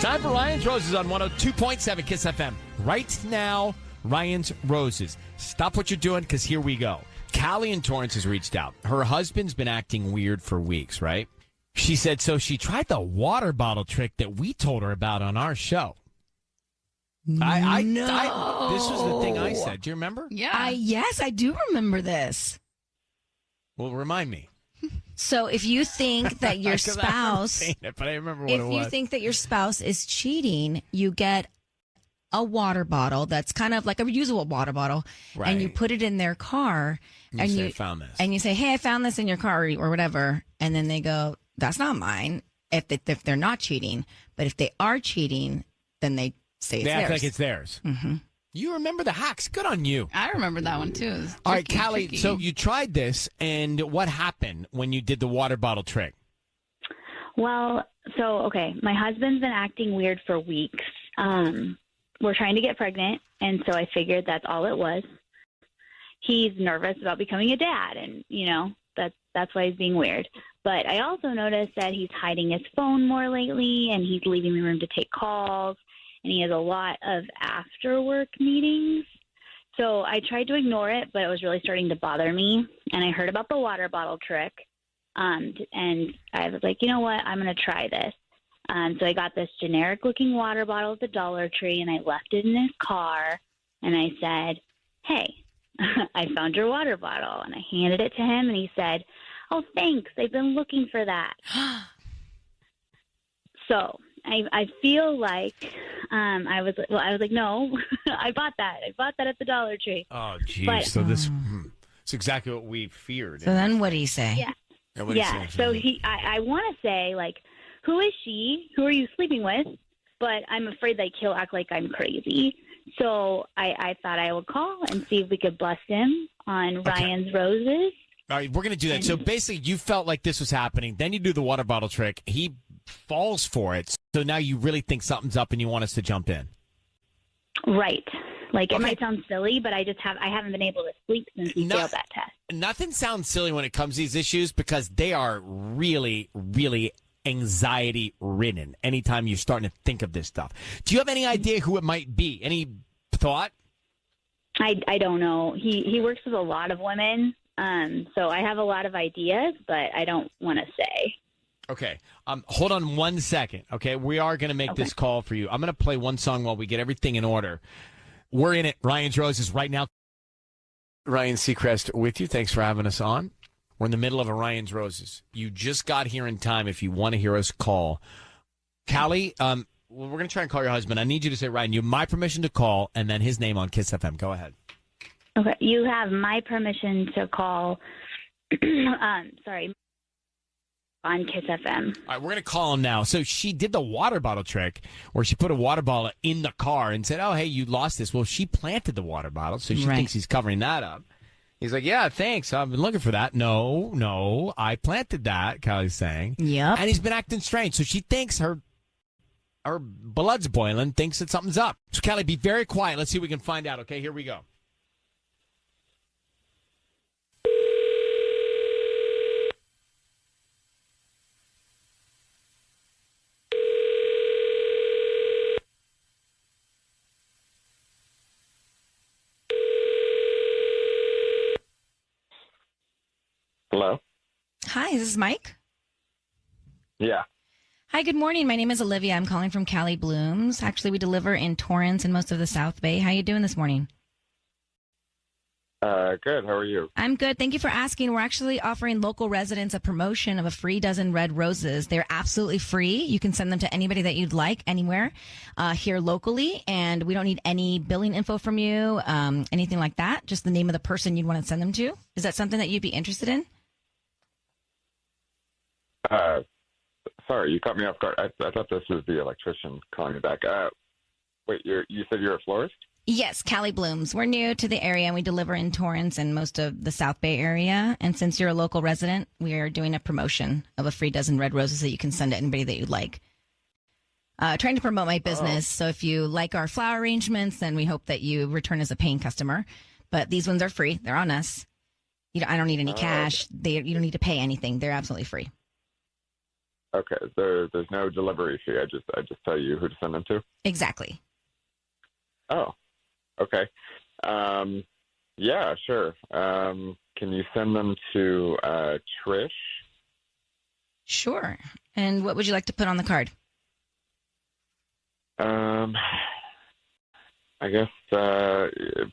Time for Ryan's Roses on 102.7 Kiss FM. Right now, Ryan's Roses. Stop what you're doing because here we go. Callie in Torrance has reached out. Her husband's been acting weird for weeks, right? She said so she tried the water bottle trick that we told her about on our show. This was the thing I said. Do you remember? Yeah. Yes, I do remember this. Well, remind me. So if you think that your 'Cause I remember spouse, saying it, but I remember what it if was. you think that your spouse is cheating, you get a water bottle that's kind of like a reusable water bottle, and you Right. put it in their car, and say, you "I found this." and you say, "Hey, I found this in your car," or whatever, and then they go, "That's not mine." If they're not cheating, but if they are cheating, then they say it's They act theirs. like it's theirs. Mm-hmm. You remember the hacks. Good on you. I remember that one, too. It was All right, tricky, Callie, tricky. so you tried this, and what happened when you did the water bottle trick? Well, okay, my husband's been acting weird for weeks. We're trying to get pregnant, and so I figured that's all it was. He's nervous about becoming a dad, and, that's why he's being weird. But I also noticed that he's hiding his phone more lately, and he's leaving the room to take calls, and he has a lot of after-work meetings. So I tried to ignore it, but it was really starting to bother me, and I heard about the water bottle trick. And I was like, you know what? I'm going to try this. So I got this generic-looking water bottle at the Dollar Tree, and I left it in his car. And I said, hey, I found your water bottle. And I handed it to him, and he said, oh, thanks. I've been looking for that. So I feel like I was like, no, I bought that. I bought that at the Dollar Tree. Oh, geez. But- So this is exactly what we feared. So then, what do you say? Yeah. And what do you Yeah, say? so I want to say, like, who is she? Who are you sleeping with? But I'm afraid, like, he'll act like I'm crazy. So I thought I would call and see if we could bust him on Ryan's Roses. All right, we're going to do that. So basically, you felt like this was happening. Then you do the water bottle trick. He falls for it. So now you really think something's up and you want us to jump in. Right. Like, it Okay. might sound silly, but I haven't been able to sleep since he failed that test. Nothing sounds silly when it comes to these issues because they are really, really anxiety ridden anytime you're starting to think of this stuff. Do you have any idea who it might be? Any thought? I don't know. He works with a lot of women, so I have a lot of ideas, but I don't want to say. Okay. Hold on 1 second. Okay. We are going to make this call for you. I'm going to play one song while we get everything in order. We're in it. Ryan's Roses right now. Ryan Seacrest with you. Thanks for having us on. We're in the middle of a Ryan's Roses. You just got here in time if you want to hear us call. Callie, we're going to try and call your husband. I need you to say, Ryan, you have my permission to call and then his name on Kiss FM. Go ahead. Okay. You have my permission to call, sorry, on Kiss FM. All right, we're going to call him now. So she did the water bottle trick where she put a water bottle in the car and said, oh, hey, you lost this. Well, she planted the water bottle, so she Right. thinks he's covering that up. He's like, yeah, thanks. I've been looking for that. No, I planted that, Kylie's saying. Yep. And he's been acting strange. So she thinks her blood's boiling, thinks that something's up. So, Callie, be very quiet. Let's see if we can find out. Okay, here we go. Hello? Hi, this is Mike. Yeah. Hi, good morning. My name is Olivia. I'm calling from Cali Blooms. Actually, we deliver in Torrance and most of the South Bay. How you doing this morning? Good. How are you? I'm good. Thank you for asking. We're actually offering local residents a promotion of a free dozen red roses. They're absolutely free. You can send them to anybody that you'd like anywhere here locally, and we don't need any billing info from you, anything like that. Just the name of the person you'd want to send them to. Is that something that you'd be interested in? Sorry, you caught me off guard. I thought this was the electrician calling me back. Wait, you said you're a florist? Yes, Cali Blooms. We're new to the area, and we deliver in Torrance and most of the South Bay area. And since you're a local resident, we are doing a promotion of a free dozen red roses that you can send to anybody that you'd like. Trying to promote my business, so if you like our flower arrangements, then we hope that you return as a paying customer. But these ones are free. They're on us. I don't need any cash. You don't need to pay anything. They're absolutely free. Okay, there's no delivery fee. I just tell you who to send them to. Exactly. Oh, okay. Yeah, sure. Can you send them to Trish? Sure. And what would you like to put on the card? I guess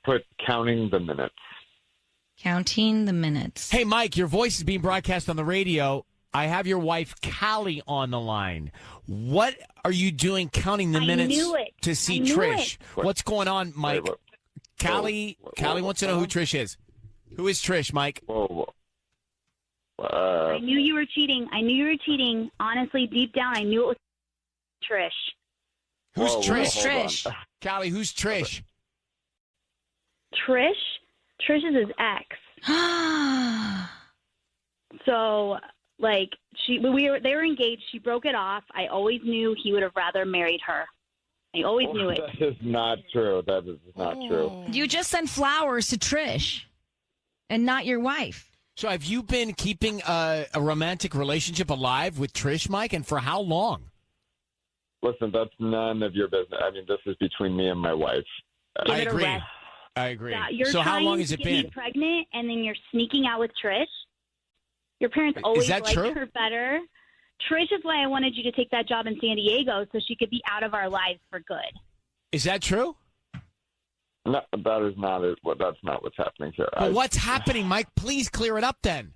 put counting the minutes. Counting the minutes. Hey, Mike, your voice is being broadcast on the radio. I have your wife, Callie, on the line. What are you doing counting the minutes to see Trish? What's going on, Mike? Wait, Callie wants to know who Trish is. Who is Trish, Mike? Whoa. I knew you were cheating. Honestly, deep down, I knew it was Trish. Who's Who's Trish? Trish? Callie, who's Trish? Trish is his ex. So, like, they were engaged. She broke it off. I always knew he would have rather married her. I always knew it. That is not true. That is not true. You just sent flowers to Trish and not your wife. So have you been keeping a romantic relationship alive with Trish, Mike, and for how long? Listen, that's none of your business. I mean, this is between me and my wife. I agree. You're so how long has it trying to been? get me pregnant, and then you're sneaking out with Trish. Your parents always liked her better. Trish is why I wanted you to take that job in San Diego so she could be out of our lives for good. Is that true? No, that is not it. That's not what's happening here. Well, what's happening, Mike? Please clear it up then.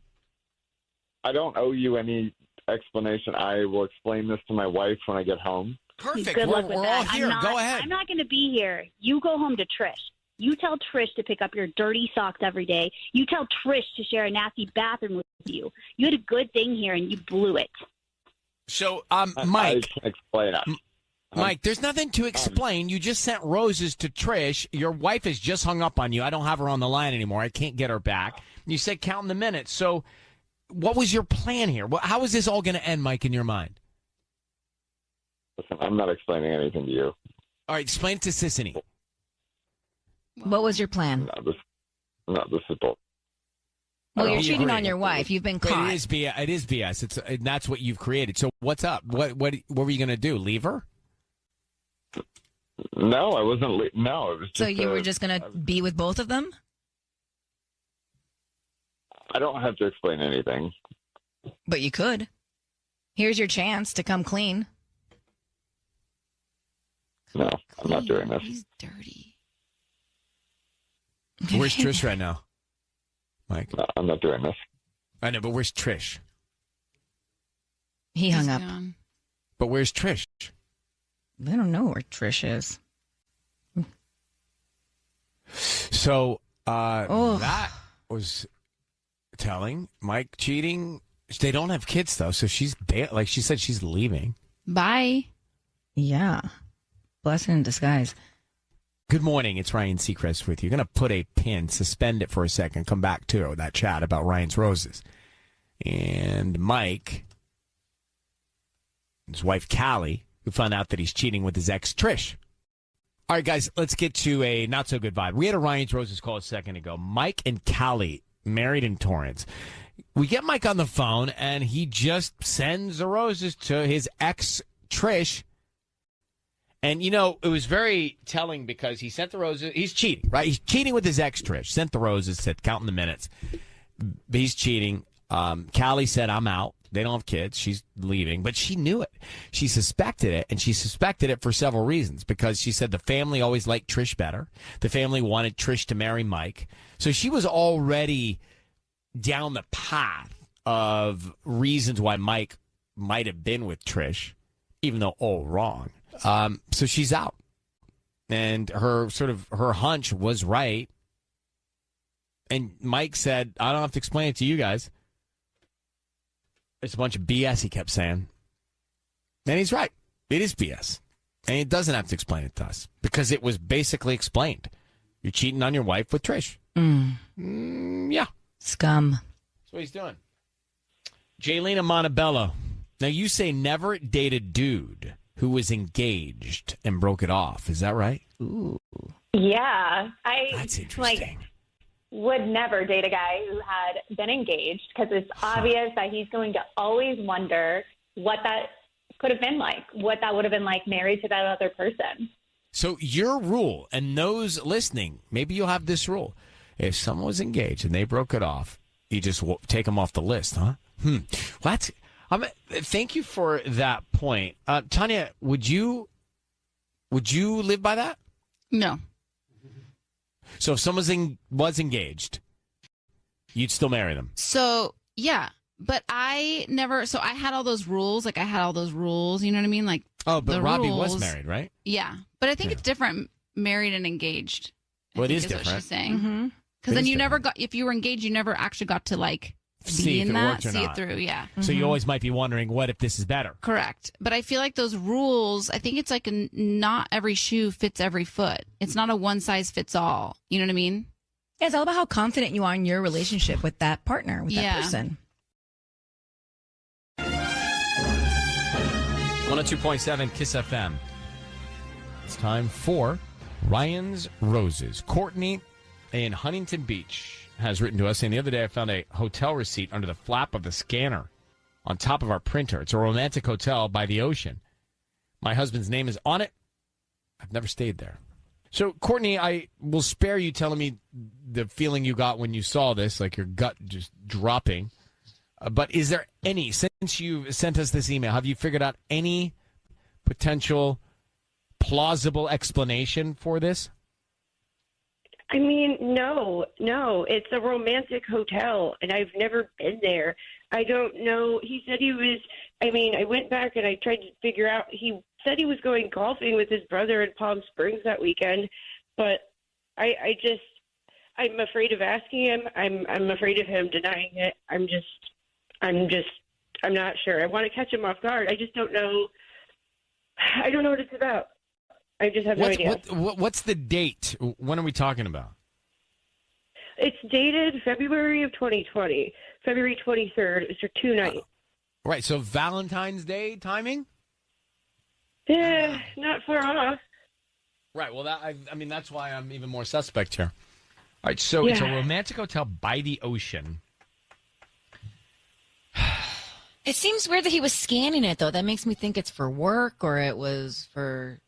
I don't owe you any explanation. I will explain this to my wife when I get home. Perfect. Good luck with we're that. all here. Go ahead. I'm not going to be here. You go home to Trish. You tell Trish to pick up your dirty socks every day. You tell Trish to share a nasty bathroom with you. You had a good thing here, and you blew it. So, Mike. I can explain it. Mike, there's nothing to explain. You just sent roses to Trish. Your wife has just hung up on you. I don't have her on the line anymore. I can't get her back. You said counting the minutes. So what was your plan here? How is this all going to end, Mike, in your mind? Listen, I'm not explaining anything to you. All right, explain it to Sissany. What was your plan? This is bull. Well, you're You cheating agree. on your wife. You've been caught. It is BS. That's what you've created. So what's up? What were you going to do? Leave her? No, I wasn't. No, it was just. So you were just going to be with both of them? I don't have to explain anything. But you could. Here's your chance to come clean. No, I'm not doing this. He's dirty. Where's Trish right now, Mike? No, I'm not doing this. I know, but where's Trish? He hung up. But where's Trish? I don't know where Trish is. So that was telling. Mike cheating. They don't have kids though, so she's like she said she's leaving. Bye. Yeah. Blessing in disguise. Good morning. It's Ryan Seacrest with you. Going to put a pin, suspend it for a second, come back to that chat about Ryan's roses. And Mike, his wife Callie, who found out that he's cheating with his ex Trish. All right, guys, let's get to a not so good vibe. We had a Ryan's Roses call a second ago. Mike and Callie, married in Torrance. We get Mike on the phone, and he just sends the roses to his ex Trish. And, you know, it was very telling because he sent the roses. He's cheating, right? He's cheating with his ex Trish. Sent the roses, said counting the minutes. He's cheating. Callie said, I'm out. They don't have kids. She's leaving. But she knew it. She suspected it, and she suspected it for several reasons. Because she said the family always liked Trish better. The family wanted Trish to marry Mike. So she was already down the path of reasons why Mike might have been with Trish, even though all wrong. So she's out. And her hunch was right. And Mike said, I don't have to explain it to you guys. It's a bunch of BS, he kept saying. And he's right. It is BS. And he doesn't have to explain it to us because it was basically explained. You're cheating on your wife with Trish. Yeah. Scum. That's what he's doing. Jaylena Montebello. Now, you say never date a dude who was engaged and broke it off. Is that right? Ooh. Yeah. That's interesting. Would never date a guy who had been engaged because it's obvious that he's going to always wonder what that could have been like, what that would have been like married to that other person. So your rule, and those listening, maybe you'll have this rule. If someone was engaged and they broke it off, you just take them off the list, huh? Thank you for that point. Tanya, would you live by that? No. So if someone was engaged, you'd still marry them? So, yeah. But I never, so I had all those rules. Like, I had all those rules, you know what I mean? Like, oh, but Robbie rules, was married, right? Yeah. But I think it's different, married and engaged. Well, it is different. different. What she's saying. Because then you never got, if you were engaged, you never actually got to, like, see be in that, see it through. Yeah. So you always might be wondering, what if this is better? Correct. But I feel like those rules, I think it's like not every shoe fits every foot. It's not a one size fits all. You know what I mean? Yeah, it's all about how confident you are in your relationship with that partner, with that person. 102.7 Kiss FM. It's time for Ryan's Roses. Courtney in Huntington Beach has written to us saying, the other day I found a hotel receipt under the flap of the scanner on top of our printer. It's a romantic hotel by the ocean. My husband's name is on it. I've never stayed there. So, Courtney, I will spare you telling me the feeling you got when you saw this, like your gut just dropping. But is there any, since you sent us this email, have you figured out any potential plausible explanation for this? I mean, no. It's a romantic hotel, and I've never been there. I don't know. He said he was, I went back and I tried to figure out, he said he was going golfing with his brother in Palm Springs that weekend, but I'm afraid of asking him. I'm afraid of him denying it. I'm not sure. I want to catch him off guard. I just don't know. I don't know what it's about. I just have no idea. What's the date? When are we talking about? It's dated February of 2020, February 23rd. It's for 2 nights. Right, so Valentine's Day timing? Yeah, not far off. Right, well, that's why I'm even more suspect here. All right, so It's a romantic hotel by the ocean. It seems weird that he was scanning it, though. That makes me think it's for work or it was for,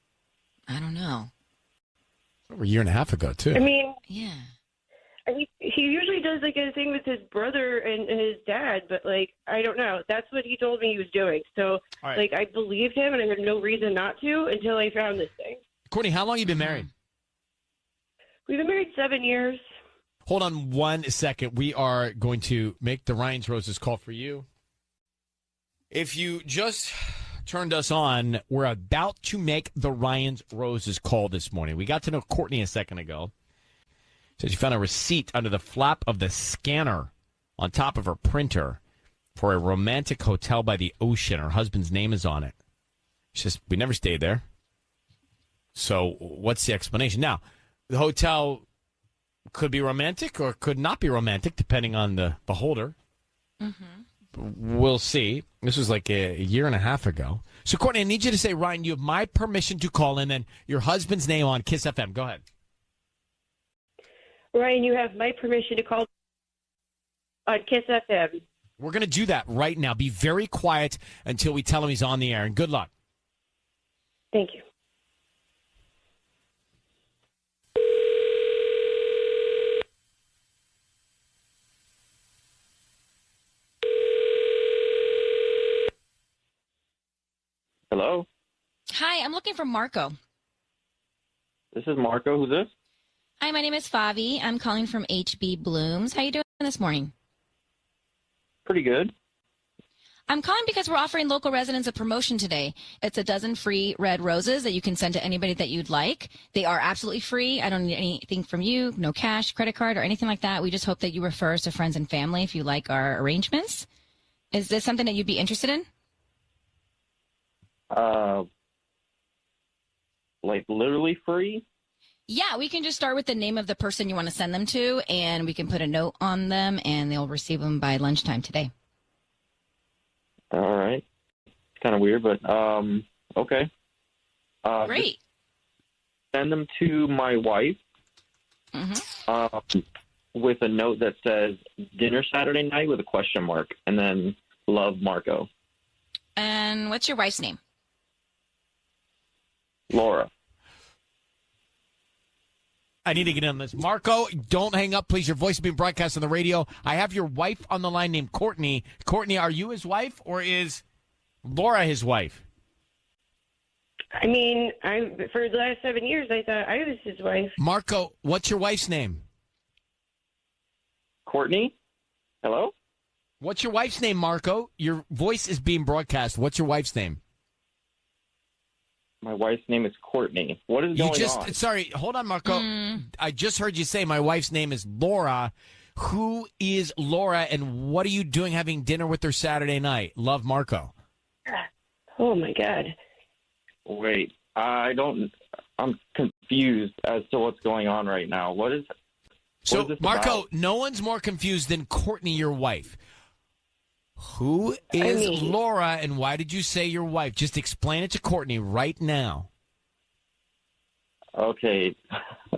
I don't know. Over a year and a half ago, too. Yeah. He usually does like a thing with his brother and his dad, but I don't know. That's what he told me he was doing. So right. I believed him, and I had no reason not to until I found this thing. Courtney, how long have you been married? We've been married 7 years. Hold on 1 second. We are going to make the Ryan's Roses call for you. If you just turned us on, we're about to make the Ryan's Roses call this morning. We got to know Courtney a second ago. Says she found a receipt under the flap of the scanner on top of her printer for a romantic hotel by the ocean. Her husband's name is on it. She says, we never stayed there. So what's the explanation? Now, the hotel could be romantic or could not be romantic, depending on the beholder. Mm-hmm. We'll see. This was like a year and a half ago. So, Courtney, I need you to say, Ryan, you have my permission to call in, and your husband's name on Kiss FM. Go ahead. Ryan, you have my permission to call on Kiss FM. We're going to do that right now. Be very quiet until we tell him he's on the air, and good luck. Thank you. Hello? Hi, I'm looking for Marco. This is Marco. Who's this? Hi, my name is Favi. I'm calling from HB Blooms. How you doing this morning? Pretty good. I'm calling because we're offering local residents a promotion today. It's a dozen free red roses that you can send to anybody that you'd like. They are absolutely free. I don't need anything from you, no cash, credit card, or anything like that. We just hope that you refer us to friends and family if you like our arrangements. Is this something that you'd be interested in? Literally free? Yeah, we can just start with the name of the person you want to send them to, and we can put a note on them, and they'll receive them by lunchtime today. All right. It's kind of weird, but okay. Great. Send them to my wife with a note that says dinner Saturday night with a question mark, and then love Marco. And what's your wife's name? Laura. I need to get in this. Marco, don't hang up, please. Your voice is being broadcast on the radio. I have your wife on the line named Courtney. Courtney, are you his wife or is Laura his wife? I mean, for the last 7 years, I thought I was his wife. Marco, what's your wife's name? Courtney? Hello? What's your wife's name, Marco? Your voice is being broadcast. What's your wife's name? My wife's name is Courtney. What is going on? Sorry, hold on, Marco. I just heard you say my wife's name is Laura. Who is Laura, and what are you doing having dinner with her Saturday night? Love, Marco. Oh, my God. Wait, I'm confused as to what's going on right now. What is this Marco, about? no one's more confused than Courtney, your wife. Who is Laura, and why did you say your wife? Just explain it to Courtney right now. Okay,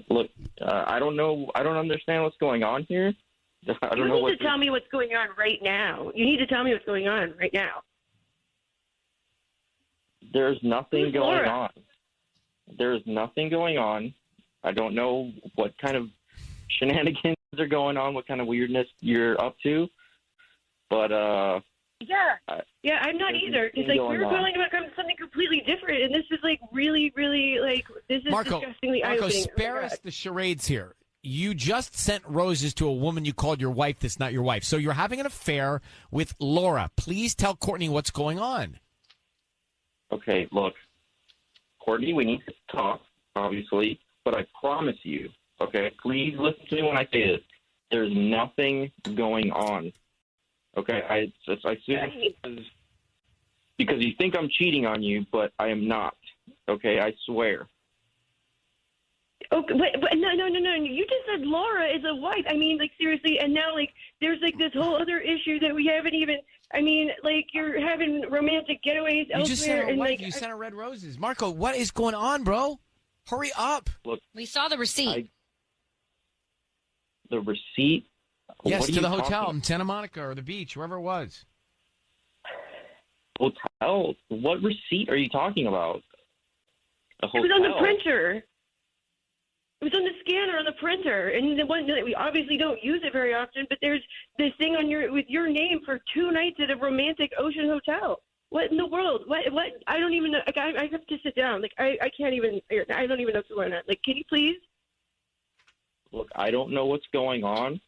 look, I don't know. I don't understand what's going on here. I don't know You need to tell me what's going on right now. You need to tell me what's going on right now. There's nothing Who's going Laura? on. There's nothing going on. I don't know what kind of shenanigans are going on, what kind of weirdness you're up to. But, Yeah, I'm not either. Because, like, we were going about something completely different, and this is, like, really, really, like, this is disgustingly Marco, eye-opening. spare us the charades here. You just sent roses to a woman you called your wife that's not your wife. So you're having an affair with Laura. Please tell Courtney what's going on. Okay, look, Courtney, we need to talk, obviously, but I promise you, okay, please listen to me when I say this. There's nothing going on. Okay, I assume because you think I'm cheating on you, but I am not. Okay, I swear. Okay, but no. You just said Laura is a wife. I mean, like, seriously, and now, like, there's, like, this whole other issue that we haven't even, I mean, like, you're having romantic getaways elsewhere. You just sent her and, wife. like, You sent her red roses. Marco, what is going on, bro? Hurry up. Look, We saw the receipt. the receipt. Yes, What are to you the hotel talking- in Santa Monica or the beach, wherever it was. Hotel? What receipt are you talking about? A It hotel? was on the printer. It was on the scanner on the printer, and the one that we obviously don't use it very often. But there's this thing on with your name for 2 nights at a romantic ocean hotel. What in the world? What? I don't even know. Like, I have to sit down. Like, I can't even. I don't even know what's going on. Like, can you please? Look, I don't know what's going on.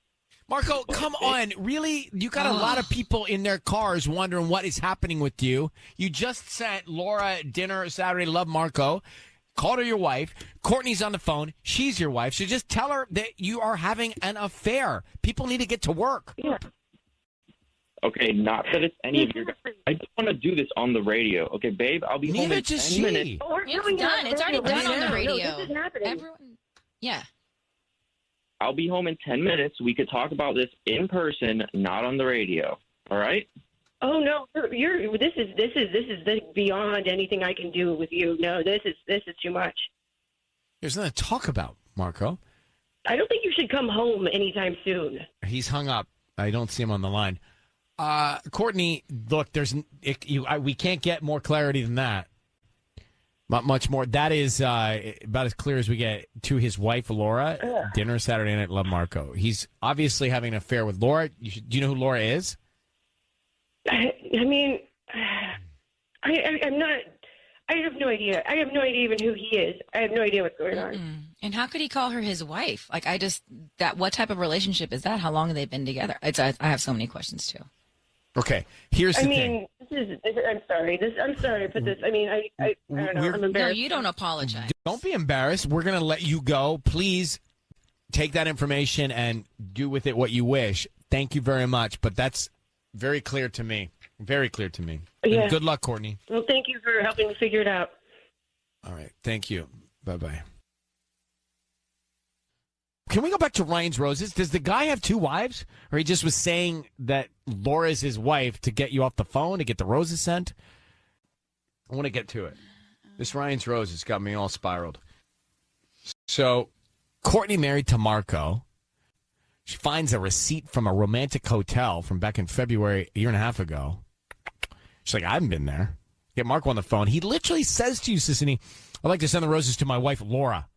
Marco, come on. Really? You got a lot of people in their cars wondering what is happening with you. You just sent Laura dinner Saturday. Love, Marco. Called her your wife. Courtney's on the phone. She's your wife. So just tell her that you are having an affair. People need to get to work. Yeah. Okay, not that it's any of your guys. I don't want to do this on the radio. Okay, babe, I'll be home Neither in does 10 minutes. she. Oh, we're It's doing done. that It's already right done on the now. radio. No, this is happening. Everyone, yeah. I'll be home in 10 minutes. We could talk about this in person, not on the radio. All right? Oh no, this is beyond anything I can do with you. No, this is too much. There's nothing to talk about, Marco. I don't think you should come home anytime soon. He's hung up. I don't see him on the line. Courtney, look, we can't get more clarity than that. Not much more. That is about as clear as we get to his wife, Laura. Dinner Saturday night, love, Marco. He's obviously having an affair with Laura. Do you know who Laura is? I mean, I'm not. I have no idea. I have no idea even who he is. I have no idea what's going on. And how could he call her his wife? Like, what type of relationship is that? How long have they been together? I have so many questions too. Okay, here's the I thing. mean, I'm sorry. I'm sorry for this. I mean, I don't know. I'm No, embarrassed. you don't apologize. Don't be embarrassed. We're going to let you go. Please take that information and do with it what you wish. Thank you very much. But that's very clear to me. Very clear to me. Yeah. And good luck, Courtney. Well, thank you for helping me figure it out. All right. Thank you. Bye-bye. Can we go back to Ryan's roses? Does the guy have 2 wives? Or he just was saying that Laura's his wife to get you off the phone, to get the roses sent? I want to get to it. This Ryan's roses got me all spiraled. So, Courtney married to Marco. She finds a receipt from a romantic hotel from back in February, a year and a half ago. She's like, I haven't been there. Get Marco on the phone. He literally says to you, Sissany, I'd like to send the roses to my wife, Laura.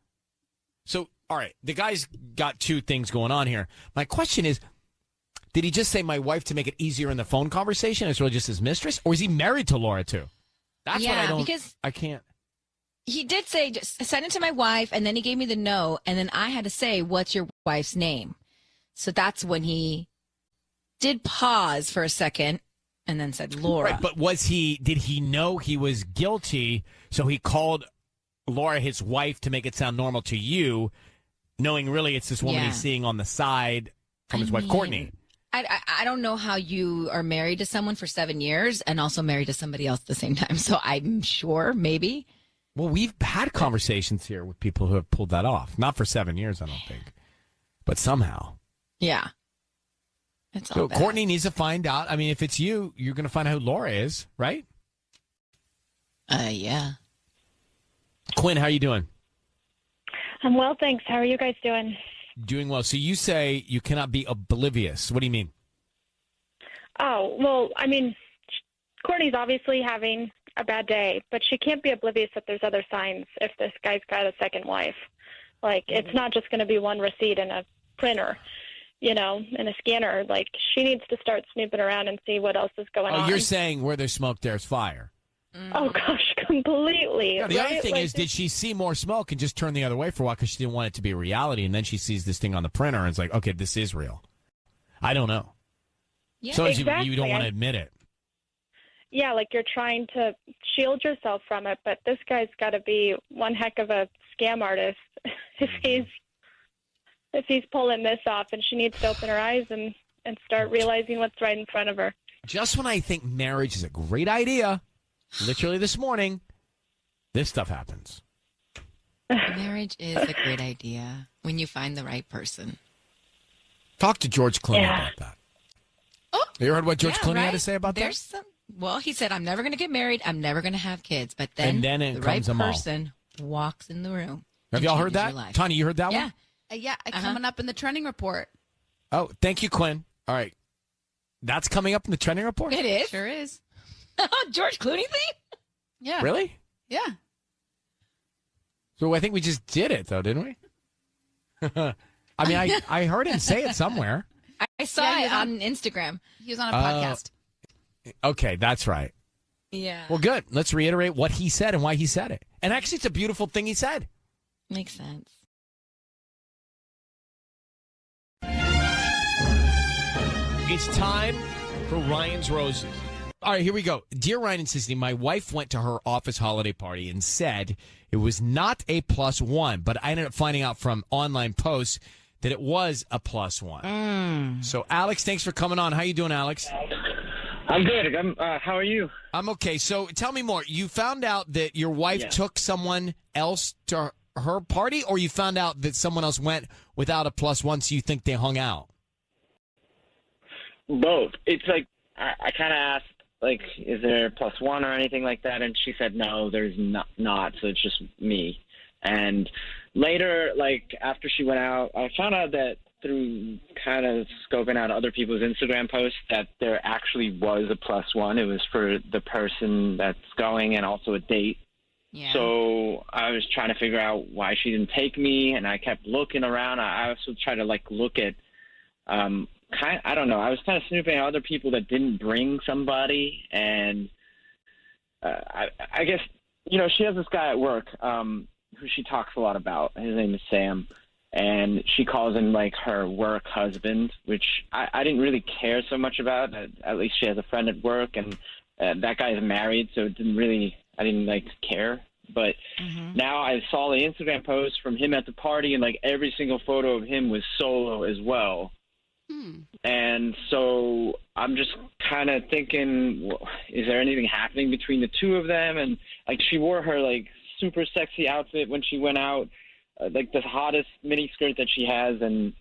So, all right, the guy's got two things going on here. My question is, did he just say my wife to make it easier in the phone conversation? It's really just his mistress? Or is he married to Laura, too? That's what I can't. He did say, just send it to my wife, and then he gave me the no, and then I had to say, what's your wife's name? So that's when he did pause for a second and then said Laura. Right, but did he know he was guilty, so he called Laura his wife to make it sound normal to you, knowing really it's this woman he's seeing on the side from his wife, Courtney? I don't know how you are married to someone for 7 years and also married to somebody else at the same time. So I'm sure, maybe. Well, we've had conversations here with people who have pulled that off. Not for 7 years, I don't think. But somehow. Yeah. It's all so bad. Courtney needs to find out. I mean, if it's you, you're going to find out who Laura is, right? Yeah. Quinn, how you doing? I'm well, thanks. How are you guys doing? Doing well. So you say you cannot be oblivious. What do you mean? Oh, well, I mean, Courtney's obviously having a bad day, but she can't be oblivious that there's other signs if this guy's got a second wife. Like, it's not just going to be one receipt in a printer, in a scanner. Like, she needs to start snooping around and see what else is going on. Oh, you're saying where there's smoke, there's fire. Oh, gosh, completely. Yeah, the other thing is, did she see more smoke and just turn the other way for a while because she didn't want it to be a reality, and then she sees this thing on the printer and it's like, okay, this is real. I don't know. Yeah, so exactly. you don't want to admit it. Yeah, like you're trying to shield yourself from it, but this guy's got to be one heck of a scam artist if he's pulling this off, and she needs to open her eyes and start realizing what's right in front of her. Just when I think marriage is a great idea, literally this morning, this stuff happens. Marriage is a great idea when you find the right person. Talk to George Clooney about that. Oh, you heard what George Clooney had to say about that? Well, he said, I'm never going to get married. I'm never going to have kids. But then the right person walks in the room. Have y'all heard that? Tanya, you heard that one? Yeah, coming up in the trending report. Oh, thank you, Quinn. All right. That's coming up in the trending report? It is. Sure is. George Clooney thing? Yeah. Really? Yeah. So I think we just did it, though, didn't we? I mean, I heard him say it somewhere. I saw it on Instagram. He was on a podcast. Okay, that's right. Yeah. Well, good. Let's reiterate what he said and why he said it. And actually, it's a beautiful thing he said. Makes sense. It's time for Ryan's Roses. All right, here we go. Dear Ryan and Sissany, my wife went to her office holiday party and said it was not a +1, but I ended up finding out from online posts that it was a +1. So, Alex, thanks for coming on. How you doing, Alex? I'm good. How are you? I'm okay. So, tell me more. You found out that your wife took someone else to her party, or you found out that someone else went without a +1, so you think they hung out? Both. It's like I kind of asked, like, is there a +1 or anything like that? And she said, no, there's not. So it's just me. And later, like, after she went out, I found out that through kind of scoping out other people's Instagram posts that there actually was a +1. It was for the person that's going and also a date. Yeah. So I was trying to figure out why she didn't take me, and I kept looking around. I also tried to, like, look at I don't know. I was kind of snooping at other people that didn't bring somebody, and I guess, she has this guy at work who she talks a lot about. His name is Sam, and she calls him, like, her work husband, which I didn't really care so much about. At least she has a friend at work, and that guy is married, so I didn't, like, care. But now I saw the Instagram post from him at the party, and, like, every single photo of him was solo as well. And so I'm just kind of thinking, is there anything happening between the two of them? And, like, she wore her, like, super sexy outfit when she went out, like the hottest mini skirt that she has, and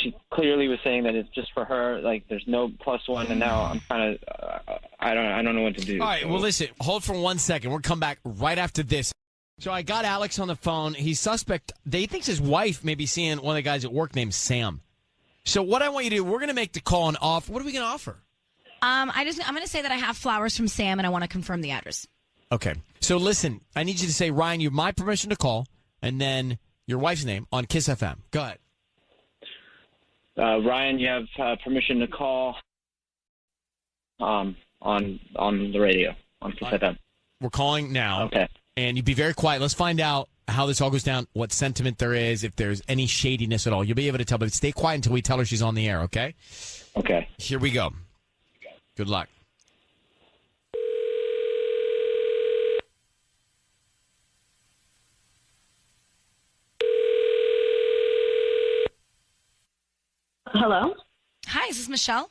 she clearly was saying that it's just for her. Like, there's no +1, and now I'm kind of I don't know what to do. All right, well, listen, hold for 1 second. We'll come back right after this. So I got Alex on the phone. He's suspect. He thinks his wife may be seeing one of the guys at work named Sam. So what I want you to do, we're going to make the call and offer. What are we going to offer? I'm going to say that I have flowers from Sam, and I want to confirm the address. Okay. So listen, I need you to say, Ryan, you have my permission to call, and then your wife's name on Kiss FM. Go ahead. Ryan, you have permission to call on the radio on Kiss FM. We're calling now. Okay. And you be very quiet. Let's find out how this all goes down, what sentiment there is, if there's any shadiness at all. You'll be able to tell, but stay quiet until we tell her she's on the air, okay? Okay. Here we go. Good luck. Hello? Hi, is this Michelle?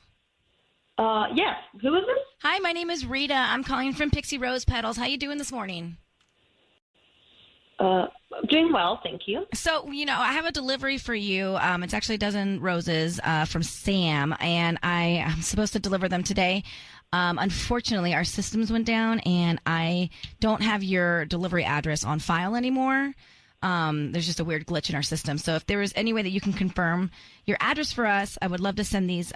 Yes. Who is this? Hi, my name is Rita. I'm calling from Pixie Rose Petals. How you doing this morning? I'm doing well, thank you. So, I have a delivery for you. It's actually a dozen roses from Sam, and I am supposed to deliver them today. Unfortunately, our systems went down, and I don't have your delivery address on file anymore. There's just a weird glitch in our system. So if there is any way that you can confirm your address for us, I would love to send these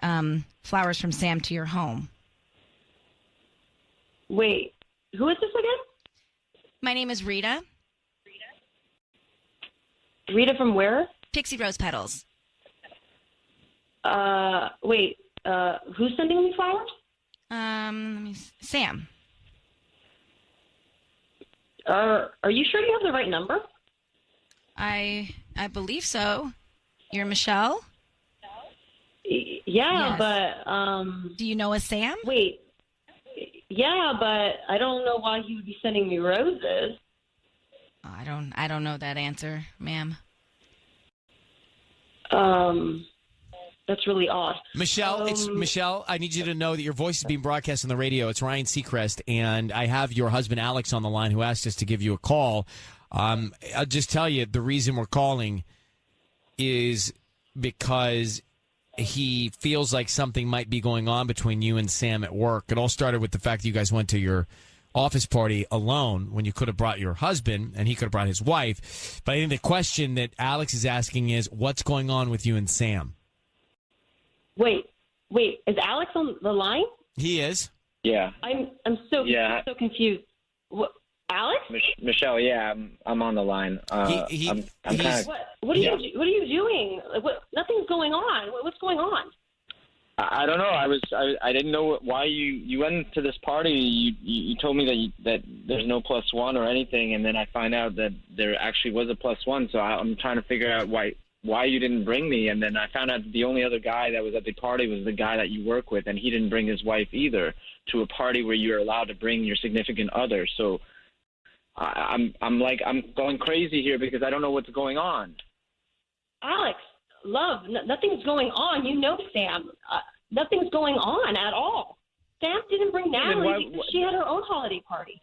flowers from Sam to your home. Wait, who is this again? My name is Rita. Rita from where? Pixie Rose Petals. Wait, who's sending me flowers? Sam. Are you sure you have the right number? I believe so. You're Michelle? Yeah, Yes. but, Do you know a Sam? wait. Yeah, but I don't know why he would be sending me roses. Oh, I don't know that answer, ma'am. That's really odd. Michelle, Michelle, I need you to know that your voice is being broadcast on the radio. It's Ryan Seacrest, and I have your husband Alex on the line who asked us to give you a call. I'll just tell you the reason we're calling is because he feels like something might be going on between you and Sam at work. It all started with the fact that you guys went to your office party alone when you could have brought your husband and he could have brought his wife. But I think the question that Alex is asking is, what's going on with you and Sam? Wait, is Alex on the line? He is. Yeah. I'm so confused. What, Alex? Michelle, yeah, I'm on the line. I'm kind of. What are you doing? Nothing's going on. What's going on? I don't know. I didn't know why you went to this party. You told me that there's no +1 or anything, and then I find out that there actually was a +1. So I'm trying to figure out why you didn't bring me. And then I found out the only other guy that was at the party was the guy that you work with, and he didn't bring his wife either to a party where you're allowed to bring your significant other. So I'm going crazy here because I don't know what's going on. Alex, love, nothing's going on. You know Sam. Nothing's going on at all. Sam didn't bring Natalie because she had her own holiday party.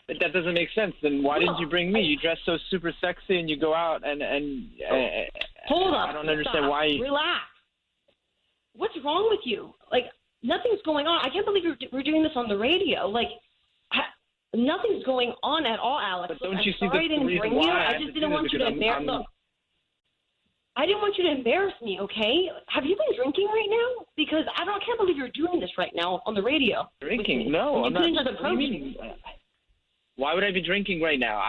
But that doesn't make sense. Then why didn't you bring me? You dress so super sexy and you go out and hold up. I don't understand why. Relax. What's wrong with you? Like, nothing's going on. I can't believe we're doing this on the radio. Like, nothing's going on at all, Alex. But don't Look, you see sorry I didn't reason bring why you. I I just didn't want you to embarrass. Look, I didn't want you to embarrass me. Okay? Have you been drinking right now? Because I can't believe you're doing this right now on the radio. Drinking? No, I'm not. What do you mean? Why would I be drinking right now?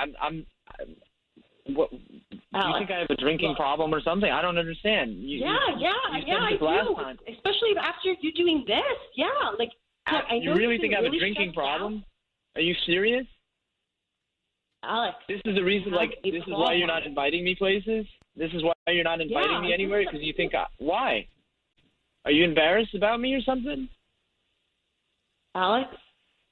What? Do you think I have a drinking problem or something? I don't understand. I do. Time. Especially after you doing this. Yeah, like. I you really think I have a drinking problem? Are you serious? Alex. This is the reason, this is why you're not inviting me places? This is why you're not inviting me anywhere? Because you think, why? Are you embarrassed about me or something? Alex,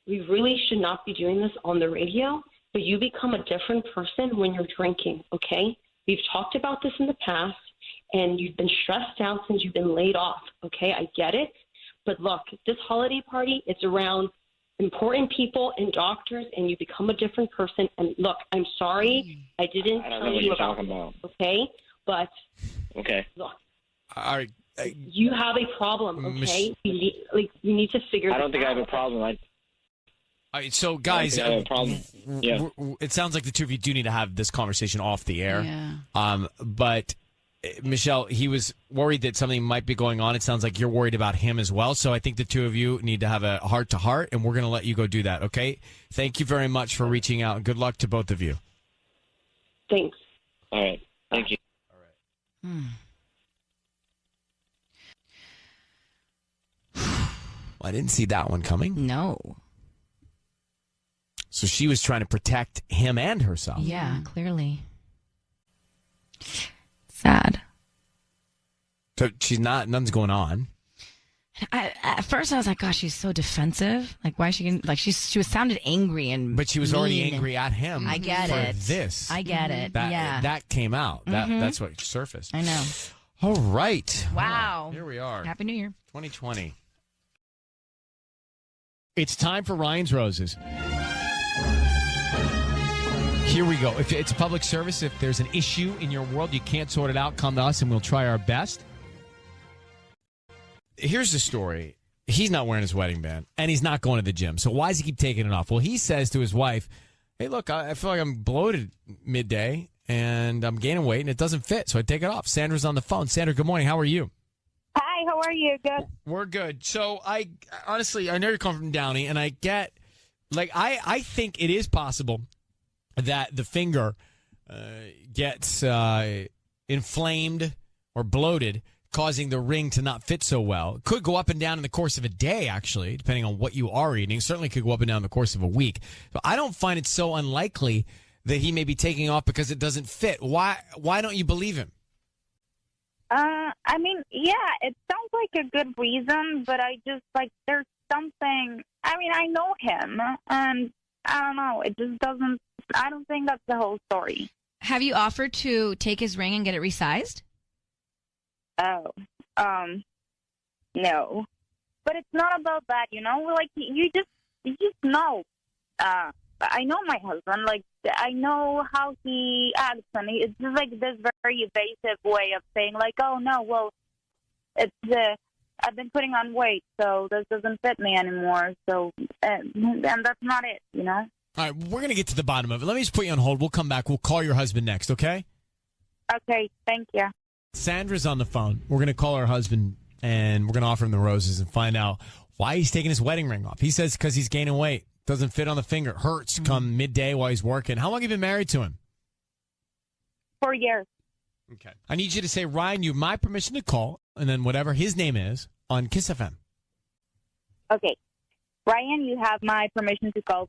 we really should not be doing this on the radio, but you become a different person when you're drinking, okay? We've talked about this in the past, and you've been stressed out since you've been laid off, okay? I get it. But look, this holiday party, it's around important people and doctors, and you become a different person. And look, I'm sorry, I didn't tell you about. Okay, but okay. Look, all right. You have a problem. Okay, you need to figure. I don't think out. I have a problem. All right, so guys, I have a problem. Yeah. It sounds like the two of you do need to have this conversation off the air. Yeah. But Michelle, he was worried that something might be going on. It sounds like you're worried about him as well. So I think the two of you need to have a heart-to-heart, and we're going to let you go do that, okay? Thank you very much for reaching out, and good luck to both of you. Thanks. All right. Thank you. Well, I didn't see that one coming. No. So she was trying to protect him and herself. Yeah, clearly. Sad. So she's not, nothing's going on. At first, I was like, "Gosh, she's so defensive. Like, why is she? Like, she was sounded angry and But she was already angry at him. I get for it. this. I get it. Yeah, That came out. That's what surfaced. I know. All right. Wow. Here we are. Happy New Year. 2020. It's time for Ryan's Roses. Here we go. If it's a public service, if there's an issue in your world, you can't sort it out, come to us and we'll try our best. Here's the story. He's not wearing his wedding band, and he's not going to the gym. So why does he keep taking it off? Well, he says to his wife, hey, look, I feel like I'm bloated midday, and I'm gaining weight, and it doesn't fit, so I take it off. Sandra's on the phone. Sandra, good morning. How are you? Hi, how are you? Good. We're good. So I know you're coming from Downey, and I get, like, I think it is possible that the finger gets inflamed or bloated, causing the ring to not fit so well. It could go up and down in the course of a day, actually, depending on what you are eating. Certainly could go up and down in the course of a week. But I don't find it so unlikely that he may be taking off because it doesn't fit. Why don't you believe him? I mean, yeah, it sounds like a good reason, but I just, like, there's something, I mean, I know him, and I don't know, it just doesn't, I don't think that's the whole story. Have you offered to take his ring and get it resized? Oh, no. But it's not about that, you know? Like, you just know. I know my husband. Like, I know how he acts, and it's just like this very evasive way of saying, like, oh, no, well, it's, I've been putting on weight, so this doesn't fit me anymore, so, and that's not it, you know? All right, we're going to get to the bottom of it. Let me just put you on hold. We'll come back. We'll call your husband next, okay? Okay, thank you. Sandra's on the phone. We're going to call her husband, and we're going to offer him the roses and find out why he's taking his wedding ring off. He says because he's gaining weight. Doesn't fit on the finger. Hurts come midday while he's working. How long have you been married to him? 4 years. Okay. I need you to say, Ryan, you have my permission to call, and then whatever his name is, on Kiss FM. Okay. Ryan, you have my permission to call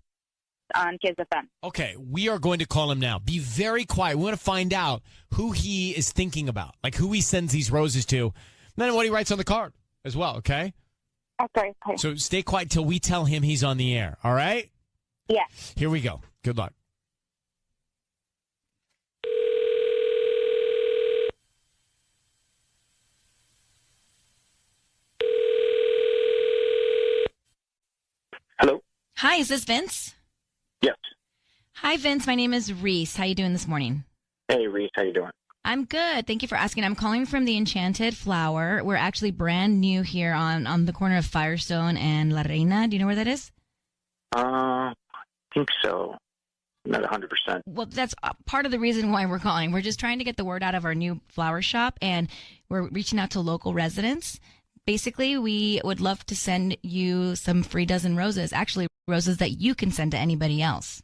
on Kiss FM. Okay, we are going to call him now. Be very quiet. We want to find out who he is thinking about, like who he sends these roses to, and then what he writes on the card as well, okay? Okay. So stay quiet till we tell him he's on the air, all right? Yeah. Here we go. Good luck. Hello? Hi, is this Vince? Yes. Hi, Vince. My name is Reese. How you doing this morning? Hey, Reese, how you doing? I'm good. Thank you for asking. I'm calling from the Enchanted Flower. We're actually brand new here on the corner of Firestone and La Reina. Do you know where that is? I think so. Not 100%. Well, that's part of the reason why we're calling. We're just trying to get the word out of our new flower shop, and we're reaching out to local residents. Basically, we would love to send you some free dozen roses, actually roses that you can send to anybody else.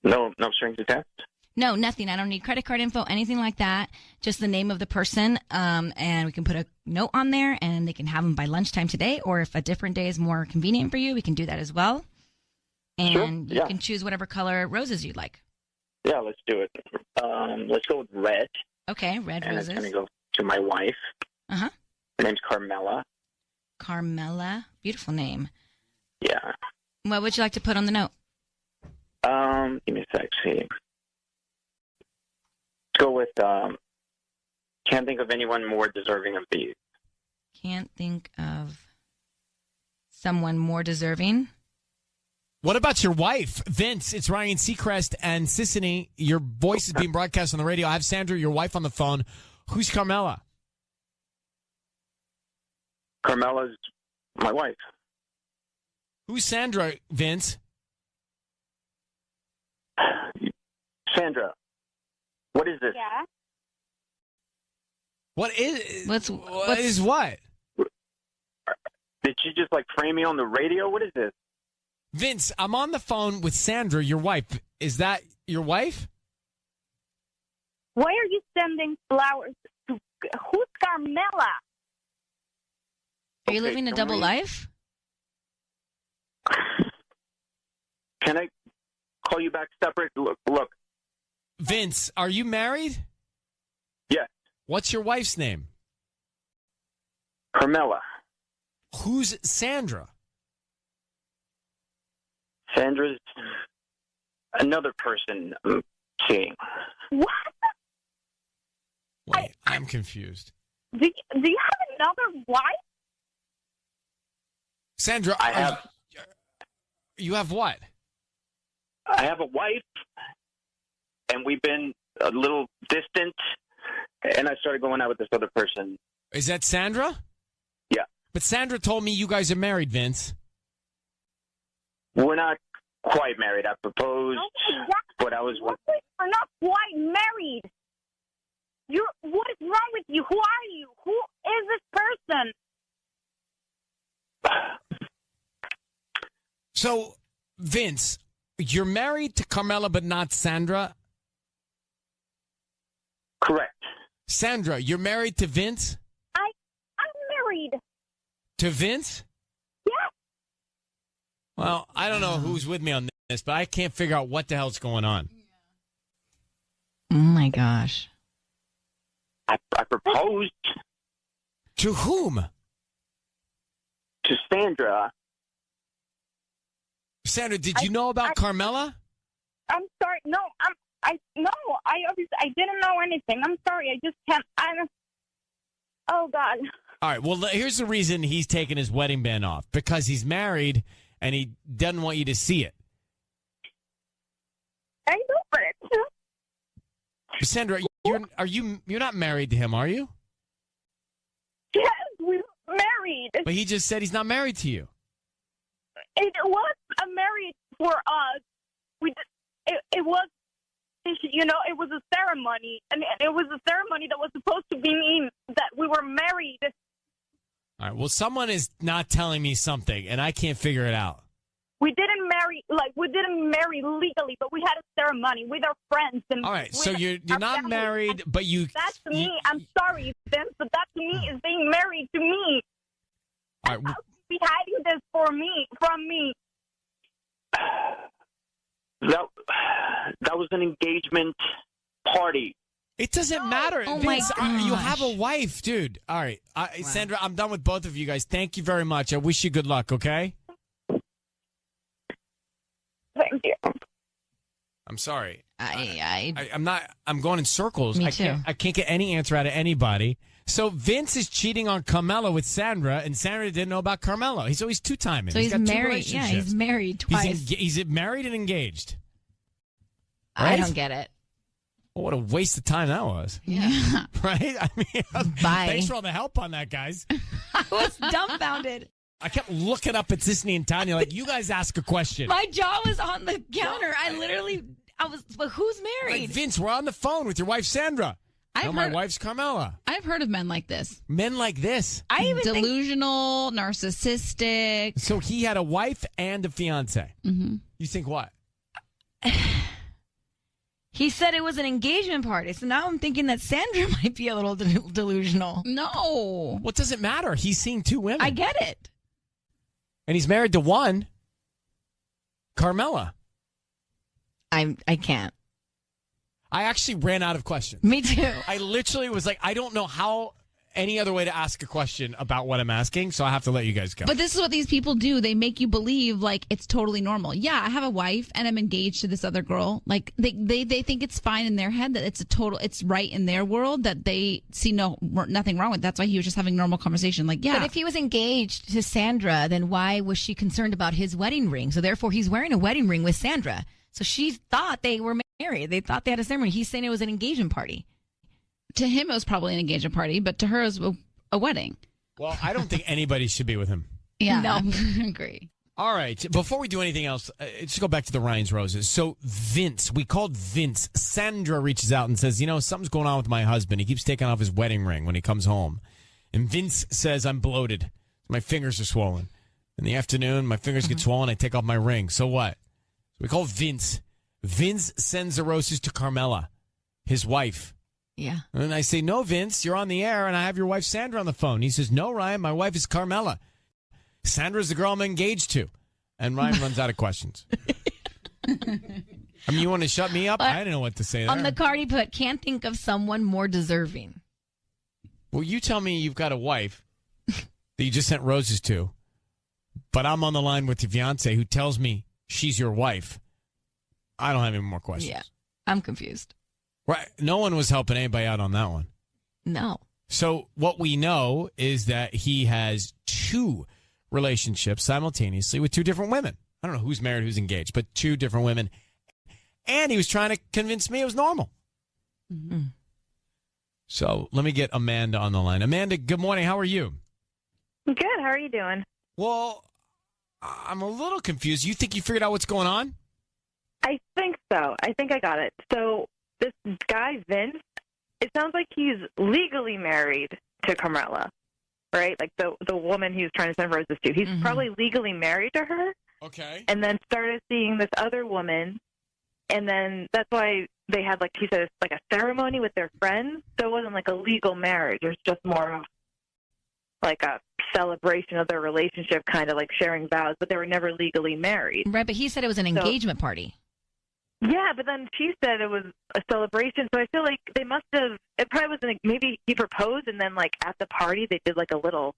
No strings attached? No, nothing. I don't need credit card info, anything like that. Just the name of the person, and we can put a note on there, and they can have them by lunchtime today, or if a different day is more convenient for you, we can do that as well. And Sure, you can choose whatever color roses you'd like. Yeah, let's do it. Let's go with red. Okay, red and roses. it's going to go to my wife. Uh-huh. Her name's Carmela. Carmela. Beautiful name. Yeah. What would you like to put on the note? Give me a sec. See. Let's go with, can't think of anyone more deserving of these. Can't think of someone more deserving. What about your wife, Vince? It's Ryan Seacrest and Sissany. Your voice is being broadcast on the radio. I have Sandra, your wife, on the phone. Who's Carmela? Carmela's my wife. Who's Sandra, Vince? Sandra, what is this? Yeah. What is What's what? Did you just like frame me on the radio? What is this? Vince, I'm on the phone with Sandra, your wife. Is that your wife? Why are you sending flowers to who's Carmela? Are you Okay, living a can double we- life? Can I call you back separate? Look. Vince, are you married? Yes, What's your wife's name? Carmela. Who's Sandra? Sandra's another person I'm seeing. What? Wait, I'm confused. Do you have another wife? Sandra, I have. You have what? I have a wife, and we've been a little distant, and I started going out with this other person. Is that Sandra? Yeah. But Sandra told me you guys are married, Vince. We're not quite married. I proposed, but I was. We're not quite married. What is wrong with you? Who are you? Who is this person? So, Vince, you're married to Carmela, but not Sandra? Correct. Sandra, you're married to Vince? I'm married. To Vince? Yes. Well, I don't know who's with me on this, but I can't figure out what the hell's going on. Oh my gosh. I proposed To whom? to Sandra. Sandra, did you know about Carmela? I'm sorry. No, I didn't know anything. I'm sorry. I just can't. Oh God. All right, well, here's the reason he's taking his wedding band off. Because he's married and he doesn't want you to see it. I know, but Sandra, you're not married to him, are you? yes, we're married. But he just said he's not married to you. It was a marriage for us. It was, it was a ceremony, and it was a ceremony that was supposed to mean that we were married. All right, well, someone is not telling me something, and I can't figure it out. We didn't marry legally, but we had a ceremony with our friends. And All right, so with you're our not family. married, but you... That to me, I'm sorry, Vince, but that to me is being married to me. All right, How could you be hiding this from me? That was an engagement party. it doesn't matter. Oh, my Vince, you have a gosh. wife, dude. All right, Sandra, I'm done with both of you guys. Thank you very much. I wish you good luck, okay? Thank you. I'm sorry. I'm going in circles. Me I can't get any answer out of anybody. So Vince is cheating on Carmela with Sandra, and Sandra didn't know about Carmela. He's two-timing. So he's got two married. Yeah, he's relationships. married twice. He's married and engaged. I right? don't get it. Well, what a waste of time that was. Yeah. Right? I mean, Bye. thanks for all the help on that, guys. I was dumbfounded. I kept looking up at Sisney and Tanya like, you guys ask a question. My jaw was on the counter. But who's married? Like, Vince, we're on the phone with your wife, Sandra. My wife's Carmela. I've heard of men like this. Men like this. I even think Delusional, narcissistic. So he had a wife and a fiance. Mm-hmm. You think what? he said it was an engagement party. So now I'm thinking that Sandra might be a little delusional. No. What does it matter? He's seeing two women. I get it. And he's married to one, Carmela. I can't. I actually ran out of questions. Me too. I literally was like, I don't know how any other way to ask a question about what I'm asking, so I have to let you guys go. But this is what these people do. They make you believe like it's totally normal. Yeah, I have a wife and I'm engaged to this other girl. Like they think it's fine in their head, that it's right in their world, that they see nothing wrong with. That's why he was just having normal conversation. Like, yeah. But if he was engaged to Sandra, then why was she concerned about his wedding ring? So therefore he's wearing a wedding ring with Sandra. So she thought they were married. They thought they had a ceremony. He's saying it was an engagement party. To him, it was probably an engagement party, but to her, it was a wedding. Well, I don't think anybody should be with him. Yeah, No. I agree. All right. Before we do anything else, let's go back to the Ryan's Roses. So Vince, we called Vince. Sandra reaches out and says, something's going on with my husband. He keeps taking off his wedding ring when he comes home. And Vince says, I'm bloated. My fingers are swollen. In the afternoon, my fingers get swollen. I take off my ring. So what? We call Vince. Vince sends the roses to Carmela, his wife. Yeah. And I say, no, Vince, you're on the air, and I have your wife Sandra on the phone. He says, no, Ryan, my wife is Carmela. Sandra's the girl I'm engaged to. And Ryan runs out of questions. You want to shut me up? I didn't know what to say there. On the card he put, can't think of someone more deserving. Well, you tell me you've got a wife that you just sent roses to, but I'm on the line with your fiance who tells me she's your wife. I don't have any more questions. Yeah, I'm confused. Right. No one was helping anybody out on that one. No. So what we know is that he has 2 relationships simultaneously with 2 different women. I don't know who's married, who's engaged, but 2 different women. And he was trying to convince me it was normal. Mm-hmm. So let me get Amanda on the line. Amanda, good morning. How are you? Good. How are you doing? Well, I'm a little confused. You think you figured out what's going on? I think so. I think I got it. So this guy, Vince, it sounds like he's legally married to Carmela, right? Like the woman he was trying to send roses to. He's probably legally married to her. Okay. And then started seeing this other woman. And then that's why they had, like he said, like a ceremony with their friends. So it wasn't like a legal marriage. It was just more of like a celebration of their relationship, kind of like sharing vows, but they were never legally married. Right, but he said it was an engagement party. Yeah, but then she said it was a celebration. So I feel like they must have, it probably wasn't, maybe he proposed and then like at the party they did like a little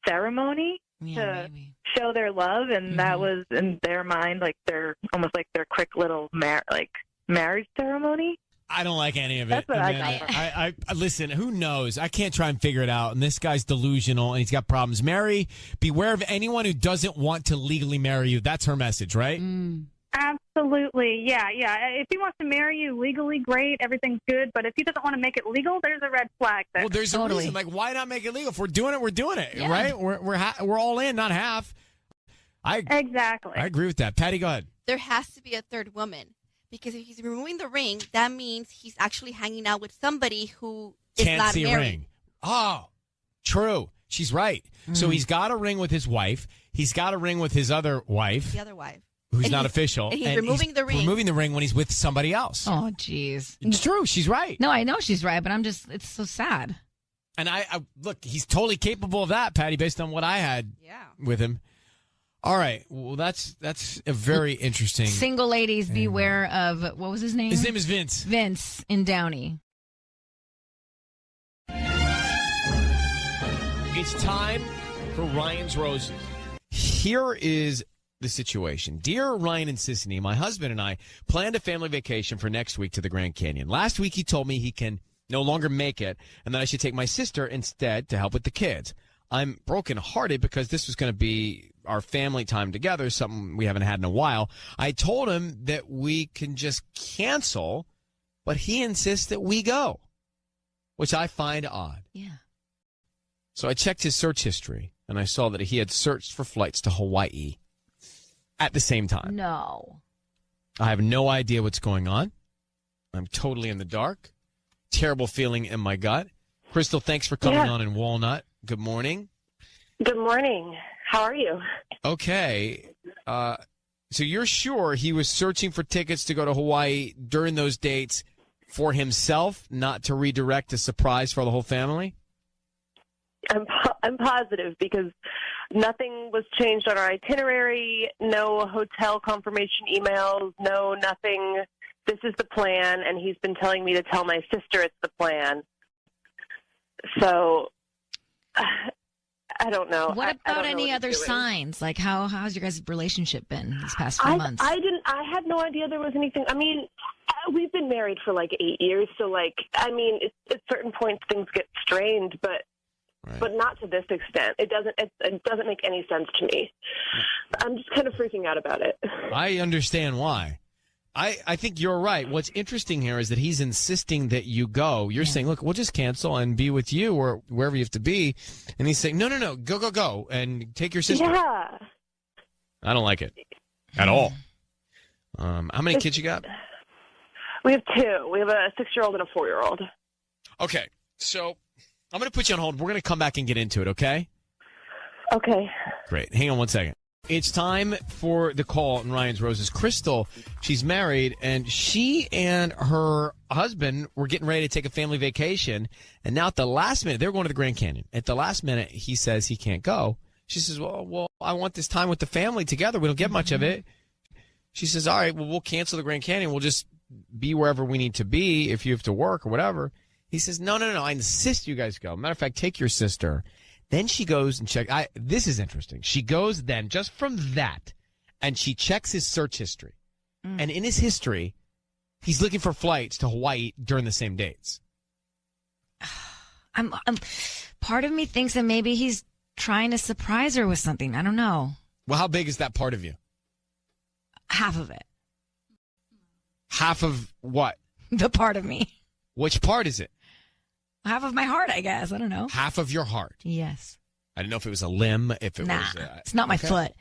ceremony to show their love. And that was in their mind, like their, almost like their quick little marriage ceremony. I don't like any of it. That's what I listen, who knows? I can't try and figure it out. And this guy's delusional and he's got problems. Mary, beware of anyone who doesn't want to legally marry you. That's her message, right? Absolutely. Yeah. If he wants to marry you legally, great. Everything's good. But if he doesn't want to make it legal, there's a red flag there. Well, there's a reason. Like, why not make it legal? If we're doing it, we're doing it, right? We're all in, not half. Exactly. I agree with that. Patty, go ahead. There has to be a third woman. Because if he's removing the ring, that means he's actually hanging out with somebody who is Can't not see married. a ring. Oh, true. She's right. So he's got a ring with his wife. He's got a ring with his other wife. The other wife. Who's not official. And he's removing the ring. Removing the ring when he's with somebody else. Oh, jeez. It's true. She's right. No, I know she's right, but it's so sad. And I look, he's totally capable of that, Patty, based on what I had with him. All right. Well, that's a very interesting. Single ladies, beware of, what was his name? His name is Vince. Vince in Downey. It's time for Ryan's Roses. Here is the situation. Dear Ryan and Sissany, my husband and I planned a family vacation for next week to the Grand Canyon. Last week he told me he can no longer make it and that I should take my sister instead to help with the kids. I'm brokenhearted because this was going to be our family time together, something we haven't had in a while. I told him that we can just cancel, but he insists that we go, which I find odd. Yeah. So I checked his search history, and I saw that he had searched for flights to Hawaii at the same time. No. I have no idea what's going on. I'm totally in the dark. Terrible feeling in my gut. Crystal, thanks for coming on in Walnut. Good morning. Good morning. How are you? Okay. So you're sure he was searching for tickets to go to Hawaii during those dates for himself, not to redirect a surprise for the whole family? I'm positive because nothing was changed on our itinerary, no hotel confirmation emails, no nothing. This is the plan, and he's been telling me to tell my sister it's the plan. So I don't know. What about any other doing. signs? Like how's your guys' relationship been these past few months? I had no idea there was anything. I mean, we've been married for like 8 years, so like, I mean, at certain points things get strained, but not to this extent. It doesn't make any sense to me. I'm just kind of freaking out about it. I understand why. I think you're right. What's interesting here is that he's insisting that you go. You're saying, look, we'll just cancel and be with you or wherever you have to be. And he's saying, no, go, and take your sister. Yeah. I don't like it at all. How many kids you got? We have 2. We have a 6-year-old and a 4-year-old. Okay, so I'm going to put you on hold. We're going to come back and get into it, okay? Okay. Great. Hang on one second. It's time for the call in Ryan's Roses. Crystal, she's married, and she and her husband were getting ready to take a family vacation. And now at the last minute, they were going to the Grand Canyon. At the last minute, he says he can't go. She says, well, I want this time with the family together. We don't get much of it. She says, all right, well, we'll cancel the Grand Canyon. We'll just be wherever we need to be if you have to work or whatever. He says, no, I insist you guys go. Matter of fact, take your sister. Then she goes and checks. This is interesting. She goes then just from that, and she checks his search history. And in his history, he's looking for flights to Hawaii during the same dates. Part of me thinks that maybe he's trying to surprise her with something. I don't know. Well, how big is that part of you? Half of it. Half of what? The part of me. Which part is it? Half of my heart, I guess. I don't know. Half of your heart. Yes. I don't know if it was a limb, if it was... it's not my foot.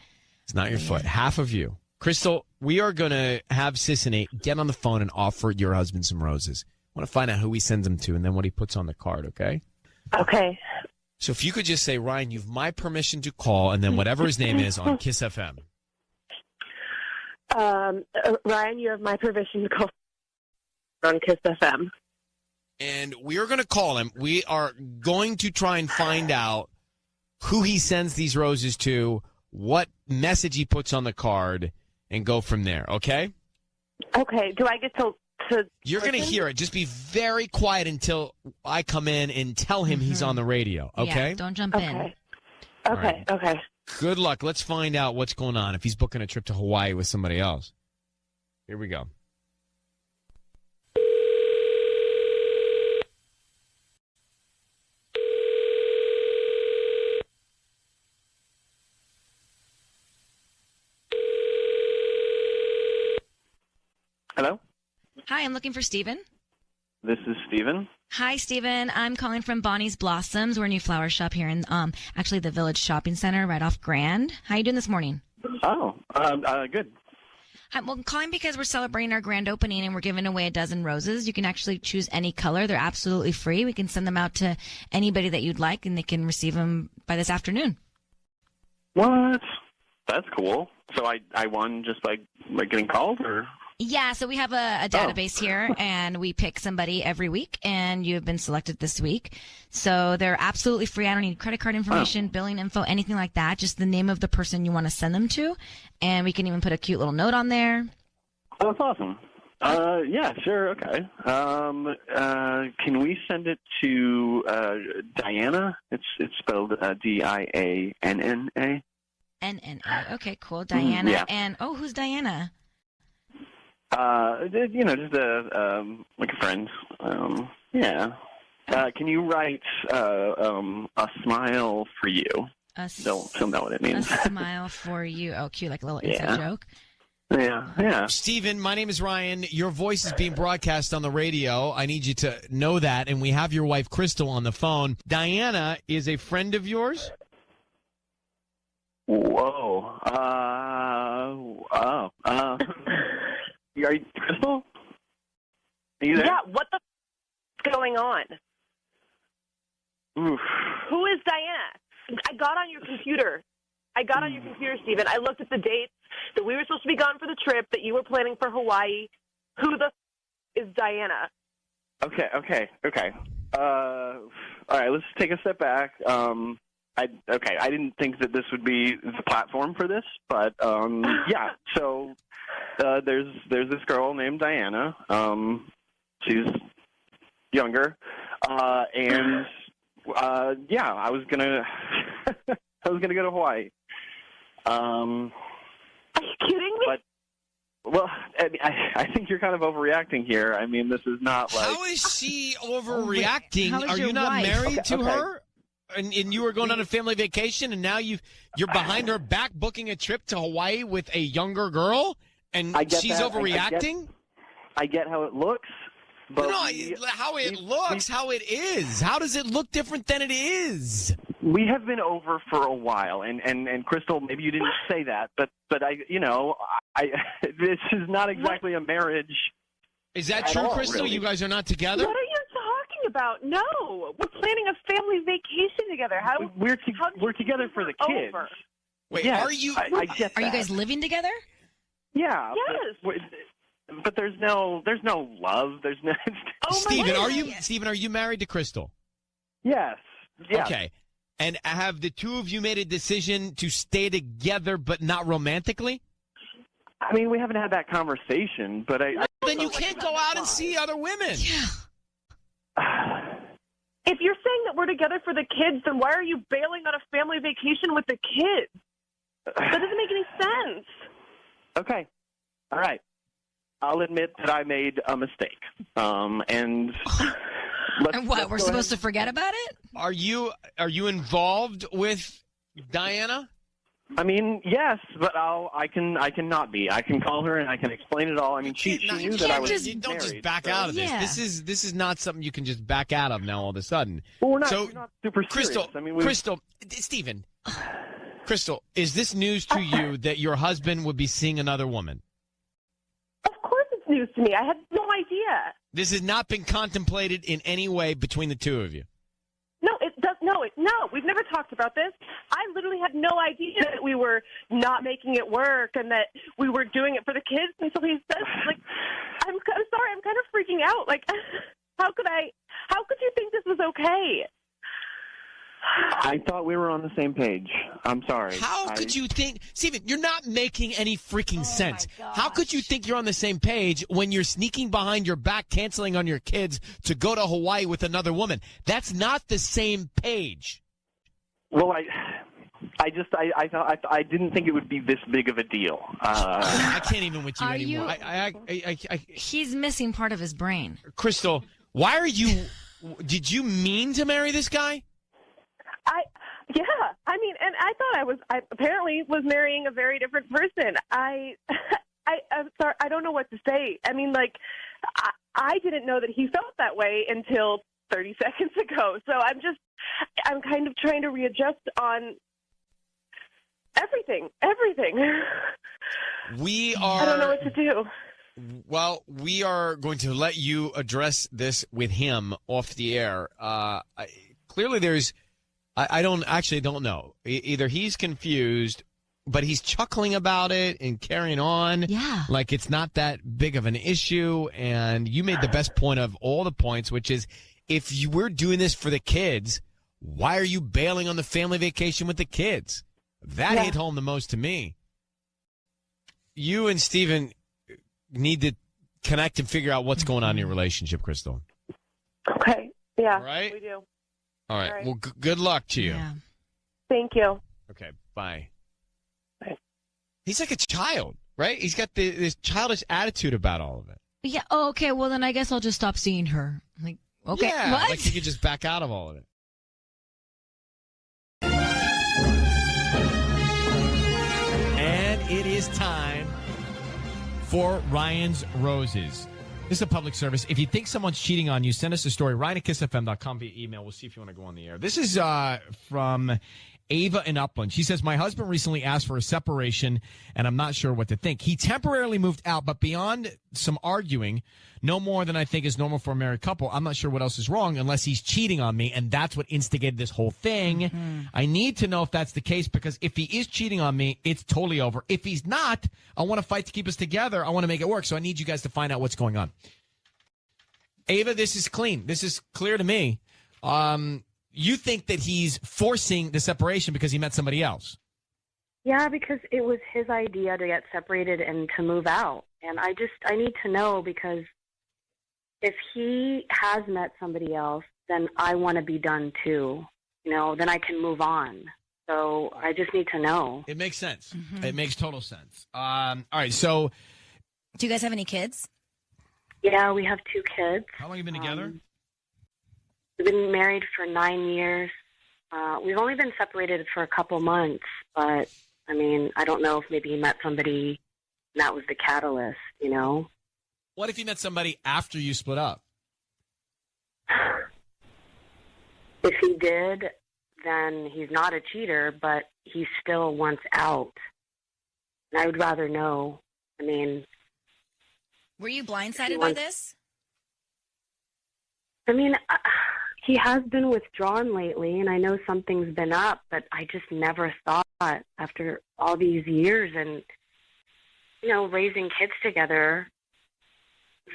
It's not your foot. Half of you. Crystal, we are going to have Sissany get on the phone and offer your husband some roses. I want to find out who he sends them to and then what he puts on the card, okay? Okay. So if you could just say, Ryan, you've my permission to call, and then whatever his name is on Kiss FM. Ryan, you have my permission to call on Kiss FM. And we are going to call him. We are going to try and find out who he sends these roses to, what message he puts on the card, and go from there, okay? Okay. Do I get to You're going to hear it. Just be very quiet until I come in and tell him he's on the radio, okay? Yeah, don't jump in. Okay. Okay. Good luck. Let's find out what's going on if he's booking a trip to Hawaii with somebody else. Here we go. Hello? Hi, I'm looking for Steven. This is Steven. Hi, Steven. I'm calling from Bonnie's Blossoms. We're a new flower shop here in actually the Village Shopping Center right off Grand. How you doing this morning? Oh, good. I'm calling because we're celebrating our grand opening and we're giving away a dozen roses. You can actually choose any color. They're absolutely free. We can send them out to anybody that you'd like, and they can receive them by this afternoon. What? That's cool. So I won just by getting called, or? Yeah, so we have a database here, and we pick somebody every week, and you have been selected this week. So they're absolutely free. I don't need credit card information, billing info, anything like that. Just the name of the person you want to send them to, and we can even put a cute little note on there. Oh, that's awesome. Yeah, sure, okay. Can we send it to Diana? It's spelled Dianna. NNA. Okay, cool. Diana. Yeah. And, who's Diana? Just like a friend. Yeah. Can you write a smile for you? She'll know what it means. A smile for you. Oh, cute, like a little inside joke. Yeah. Steven, my name is Ryan. Your voice is being broadcast on the radio. I need you to know that. And we have your wife, Crystal, on the phone. Diana is a friend of yours? Whoa. Are you Crystal? Are you there? Yeah, what the f*** is going on? Oof. Who is Diana? I got on your computer, Steven. I looked at the dates that we were supposed to be gone for the trip, that you were planning for Hawaii. Who the f*** is Diana? Okay. All right, let's take a step back. I didn't think that this would be the platform for this, but yeah. So there's this girl named Diana. She's younger, and yeah, I was gonna go to Hawaii. Are you kidding me? But well, I think you're kind of overreacting here. I mean, this is not like. How is she overreacting? Are you not wife? married to her? And you were going on a family vacation, and now you're behind her back booking a trip to Hawaii with a younger girl, and she's overreacting? I get how it looks. But how it looks, how it is. How does it look different than it is? We have been over for a while, and Crystal, maybe you didn't say that, but I this is not exactly a marriage. Is that true, Crystal? Really. You guys are not together? What are you talking about? No, we're planning a family vacation together. We're together for the kids. Over? Wait, yes, are you? I get Are you that. guys living together? Yeah. Yes. But there's no love. There's no. Steven, are you married to Crystal? Yes. Yeah. Okay. And have the two of you made a decision to stay together, but not romantically? I mean, we haven't had that conversation, but then you can't go out and see other women. Yeah. If you're saying that we're together for the kids, then why are you bailing on a family vacation with the kids? That doesn't make any sense. Okay. All right. I'll admit that I made a mistake. And what? We're supposed to forget about it? Are you involved with Diana? I mean, yes, but I can not be. I can call her and I can explain it all. I mean, she knew that I was You don't married, just back so. out of this. Yeah. This is not something you can just back out of now all of a sudden. Well, we're not super serious. Crystal, I mean, Stephen, Crystal, is this news to you that your husband would be seeing another woman? Of course it's news to me. I had no idea. This has not been contemplated in any way between the two of you. No, it does. No, we've never talked about this. I literally had no idea that we were not making it work and that we were doing it for the kids until he says, like, I'm sorry, I'm kind of freaking out. Like, how could you think this was okay? I thought we were on the same page. I'm sorry. How could you think, Steven, you're not making any freaking sense. How could you think you're on the same page when you're sneaking behind your back, canceling on your kids to go to Hawaii with another woman? That's not the same page. Well, I thought I didn't think it would be this big of a deal. I can't even with you Are anymore. He's missing part of his brain. Crystal, did you mean to marry this guy? Yeah, I mean, and I thought I apparently was marrying a very different person. I'm sorry, I don't know what to say. I mean, like, I didn't know that he felt that way until 30 seconds ago. So I'm kind of trying to readjust on everything. I don't know what to do. Well, we are going to let you address this with him off the air. Clearly there's, I don't know. Either he's confused, but he's chuckling about it and carrying on. Yeah. Like it's not that big of an issue. And you made the best point of all the points, which is if you were doing this for the kids, why are you bailing on the family vacation with the kids? That hit home the most to me. You and Steven need to connect and figure out what's going on in your relationship, Crystal. Okay. Yeah. All right. We do. All right. Well, good luck to you. Yeah. Thank you. Okay. Bye. Bye. He's like a child, right? He's got this childish attitude about all of it. Yeah. Oh, okay. Well, then I guess I'll just stop seeing her. Like, okay. Yeah, what? like you could just back out of all of it. And it is time for Ryan's Roses. This is a public service. If you think someone's cheating on you, send us a story. Ryan@kissfm.com via email. We'll see if you want to go on the air. This is from Ava in Upland. She says, my husband recently asked for a separation, and I'm not sure what to think. He temporarily moved out, but beyond some arguing, no more than I think is normal for a married couple. I'm not sure what else is wrong unless he's cheating on me, and that's what instigated this whole thing. Mm-hmm. I need to know if that's the case, because if he is cheating on me, it's totally over. If he's not, I want to fight to keep us together. I want to make it work, so I need you guys to find out what's going on. Ava, this is clean. This is clear to me. You think that he's forcing the separation because he met somebody else? Yeah, because it was his idea to get separated and to move out. And I need to know, because if he has met somebody else, then I want to be done too. You know, then I can move on. So I just need to know. It makes sense. Mm-hmm. It makes total sense. All right, so. Do you guys have any kids? Yeah, we have 2 kids. How long have you been together? We've been married for 9 years. We've only been separated for a couple months, but, I mean, I don't know if maybe he met somebody and that was the catalyst, you know? What if you met somebody after you split up? If he did, then he's not a cheater, but he still wants out. And I would rather know. I mean, were you blindsided by this? I mean, he has been withdrawn lately, and I know something's been up, but I just never thought after all these years and, raising kids together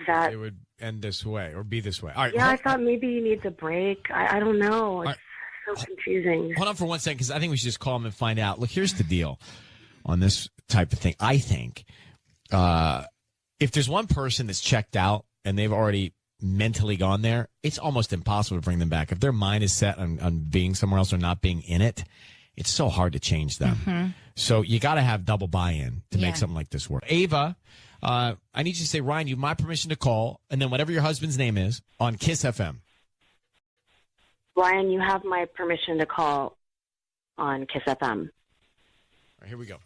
that it would end this way or be this way. All right. Yeah, I thought maybe he needs a break. I don't know. It's so confusing. Hold on for 1 second, because I think we should just call him and find out. Look, here's the deal on this type of thing. I think if there's one person that's checked out and they've already mentally gone there, it's almost impossible to bring them back. If their mind is set on being somewhere else or not being in it, it's so hard to change them. Mm-hmm. So you got to have double buy-in to make something like this work. Ava, I need you to say, Ryan, you have my permission to call, and then whatever your husband's name is, on Kiss FM. Ryan, you have my permission to call on Kiss FM. All right, here we go.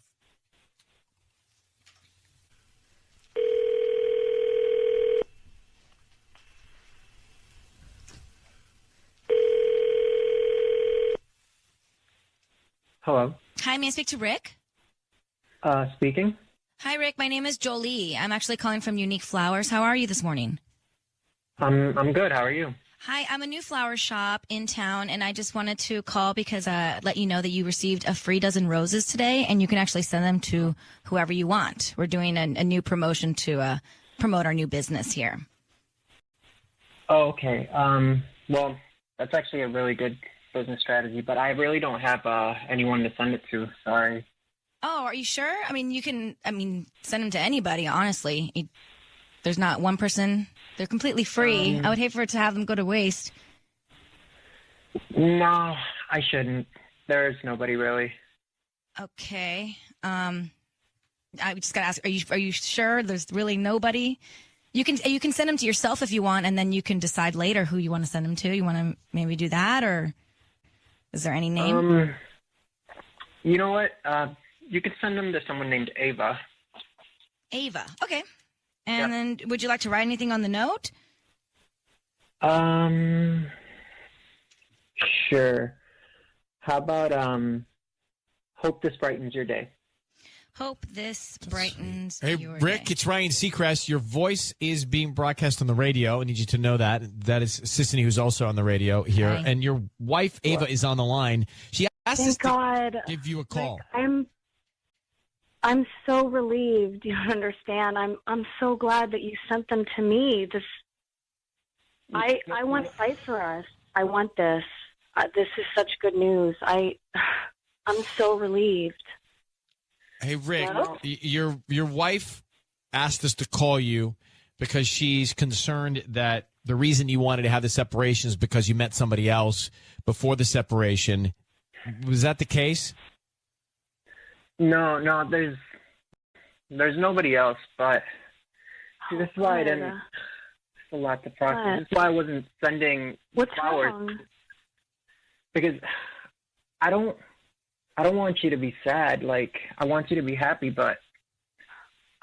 Hello. Hi, may I speak to Rick? Speaking. Hi, Rick. My name is Jolie. I'm actually calling from Unique Flowers. How are you this morning? I'm good. How are you? Hi, I'm a new flower shop in town, and I just wanted to call because let you know that you received a free dozen roses today, and you can actually send them to whoever you want. We're doing a new promotion to promote our new business here. Oh, okay. Well, that's actually a really good business strategy, but I really don't have anyone to send it to. Sorry. Oh, are you sure? I mean, you can, send them to anybody, honestly. There's not one person. They're completely free. I would hate for it to have them go to waste. No, I shouldn't. There's nobody really. Okay. I just gotta ask, are you sure there's really nobody? You can send them to yourself if you want, and then you can decide later who you want to send them to. You want to maybe do that, or is there any name? You know what? You could send them to someone named Ava. Ava. Okay. And then would you like to write anything on the note? Sure. How about hope this brightens your day. Hope this brightens Hey, your Rick, day. it's Ryan Seacrest. Your voice is being broadcast on the radio. I need you to know that. That is Sissany, who's also on the radio here. Hi. And your wife, Ava, is on the line. She asked us Thank God. to give you a call. Rick, I'm so relieved. You don't understand. I'm so glad that you sent them to me. I want to fight for us. I want this. This is such good news. I'm so relieved. Hey, Rick, Hello? your wife asked us to call you because she's concerned that the reason you wanted to have the separation is because you met somebody else before the separation. Was that the case? No, there's nobody else, but see, this is why I didn't. It's a lot to process. This is why I wasn't sending flowers. Wrong? Because I don't want you to be sad. Like, I want you to be happy, but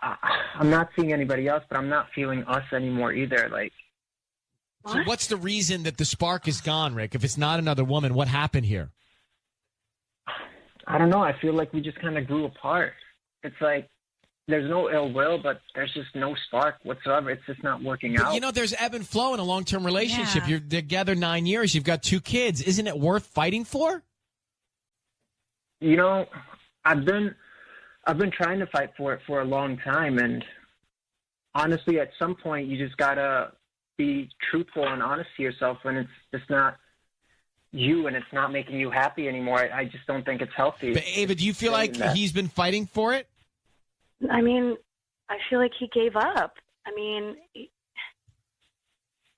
I'm not seeing anybody else, but I'm not feeling us anymore either. Like, So what's the reason that the spark is gone, Rick? If it's not another woman, what happened here? I don't know. I feel like we just kind of grew apart. It's like there's no ill will, but there's just no spark whatsoever. It's just not working But out. there's ebb and flow in a long-term relationship. Yeah. You're together 9 years. You've got 2 kids. Isn't it worth fighting for? I've been trying to fight for it for a long time, and honestly, at some point, you just gotta be truthful and honest to yourself when it's just not you and it's not making you happy anymore. I just don't think it's healthy. But Ava, do you feel like he's been fighting for it? I mean, I feel like he gave up. I mean,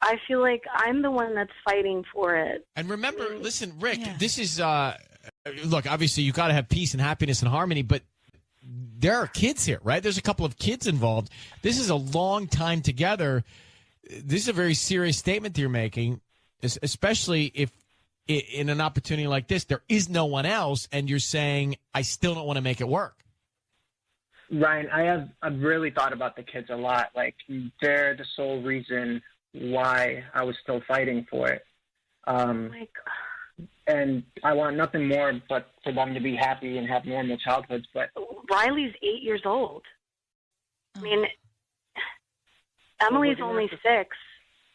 I feel like I'm the one that's fighting for it. And remember, listen, Rick, this is, look, obviously you got to have peace and happiness and harmony, but there are kids here, right? There's a couple of kids involved. This is a long time together. This is a very serious statement that you're making, especially if in an opportunity like this, there is no one else, and you're saying, I still don't want to make it work. Ryan, I've really thought about the kids a lot. Like, they're the sole reason why I was still fighting for it. Oh my God. and I want nothing more but for them to be happy and have normal childhoods. But Riley's 8 years old. I mean, Emily's only 6,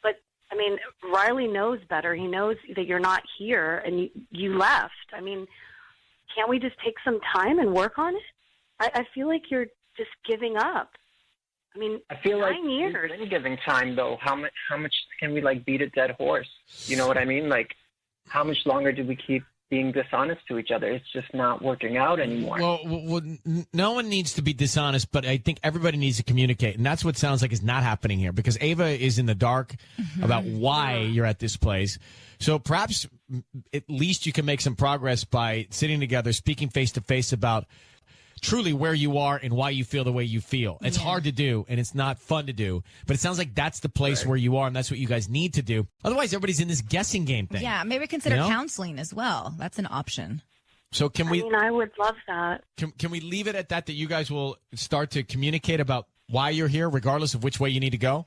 but I mean, Riley knows better. He knows that you're not here and you left. I mean, can't we just take some time and work on it? I feel like you're just giving up. I mean, I feel like 9 years. we've been giving time, though. How much can we like beat a dead horse? You know what I mean? Like, how much longer do we keep being dishonest to each other? It's just not working out anymore. Well, no one needs to be dishonest, but I think everybody needs to communicate, and that's what sounds like is not happening here because Ava is in the dark about why you're at this place. So perhaps at least you can make some progress by sitting together, speaking face to face about truly where you are and why you feel the way you feel. It's hard to do, and it's not fun to do, but it sounds like that's the place where you are, and that's what you guys need to do. Otherwise, everybody's in this guessing game thing. Yeah, maybe consider counseling as well. That's an option. So can we? I mean, I would love that. Can we leave it at that you guys will start to communicate about why you're here, regardless of which way you need to go?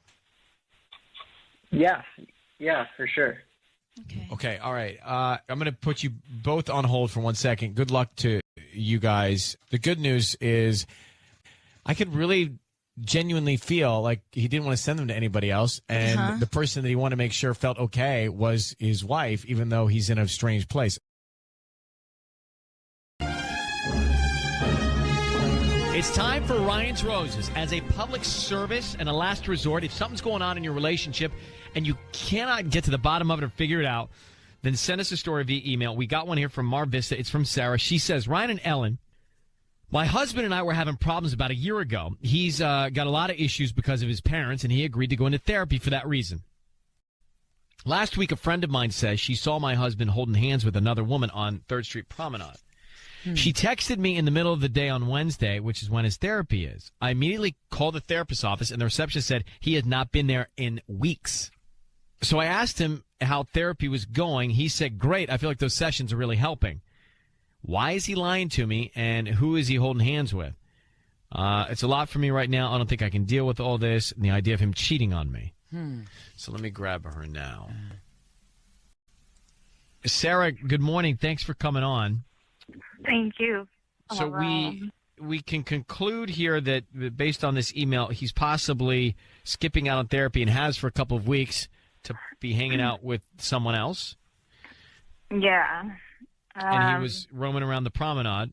Yeah, for sure. Okay, all right. I'm going to put you both on hold for 1 second. Good luck to you guys. The good news is I could really genuinely feel like he didn't want to send them to anybody else, and the person that he wanted to make sure felt okay was his wife, even though he's in a strange place. It's time for Ryan's Roses. As a public service and a last resort, if something's going on in your relationship and you cannot get to the bottom of it or figure it out, then send us a story via email. We got one here from Mar Vista. It's from Sarah. She says, Ryan and Ellen, my husband and I were having problems about a year ago. He's got a lot of issues because of his parents, and he agreed to go into therapy for that reason. Last week, a friend of mine says she saw my husband holding hands with another woman on 3rd Street Promenade. She texted me in the middle of the day on Wednesday, which is when his therapy is. I immediately called the therapist's office, and the receptionist said he had not been there in weeks. So I asked him how therapy was going. He said, great. I feel like those sessions are really helping. Why is he lying to me, and who is he holding hands with? It's a lot for me right now. I don't think I can deal with all this and the idea of him cheating on me. So let me grab her now. Sarah, good morning. Thanks for coming on. Thank you. So we can conclude here that based on this email, he's possibly skipping out on therapy and has for a couple of weeks to be hanging out with someone else. Yeah. And he was roaming around the promenade.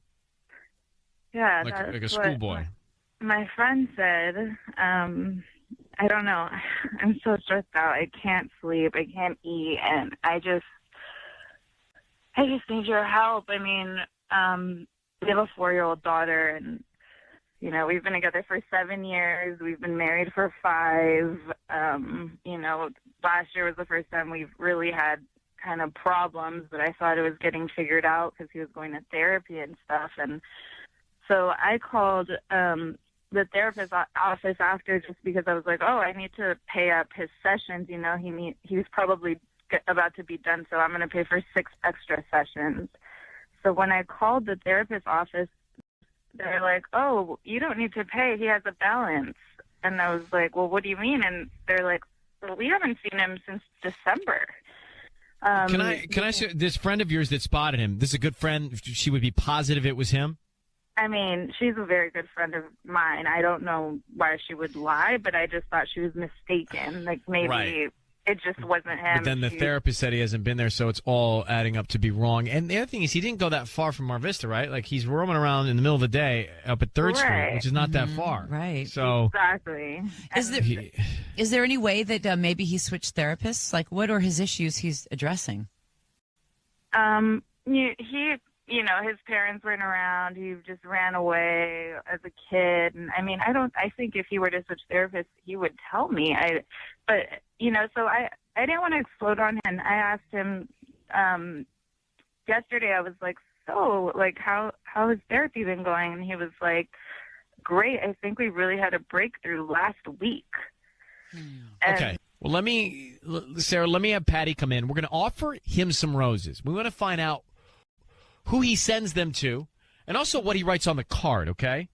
Yeah, like a schoolboy. My friend said, I don't know. I'm so stressed out. I can't sleep. I can't eat. And I just need your help. I mean, we have a 4-year-old daughter, and, you know, we've been together for 7 years. We've been married for 5. You know, last year was the first time we've really had kind of problems, but I thought it was getting figured out because he was going to therapy and stuff. And so I called the therapist's office after just because I was like, oh, I need to pay up his sessions. You know, he's probably about to be done, so I'm going to pay for 6 extra sessions. So when I called the therapist's office, they're like, oh, you don't need to pay. He has a balance. And I was like, well, what do you mean? And they're like, well, we haven't seen him since December. Can I say, this friend of yours that spotted him, this is a good friend, she would be positive it was him? I mean, she's a very good friend of mine. I don't know why she would lie, but I just thought she was mistaken. Like maybe it just wasn't him. But then the therapist said he hasn't been there, so it's all adding up to be wrong. And the other thing is he didn't go that far from Mar Vista, right? Like he's roaming around in the middle of the day up at 3rd Street, which is not that far. Right. So exactly. Is there any way that maybe he switched therapists? Like what are his issues he's addressing? You know, his parents weren't around. He just ran away as a kid. And I mean, I think if he were to switch therapists, he would tell me. But you know, so I didn't want to explode on him. I asked him, yesterday, I was like, so like, how has therapy been going? And he was like, great. I think we really had a breakthrough last week. Okay. Well, Sarah, let me have Patty come in. We're going to offer him some roses. We want to find out who he sends them to, and also what he writes on the card, okay?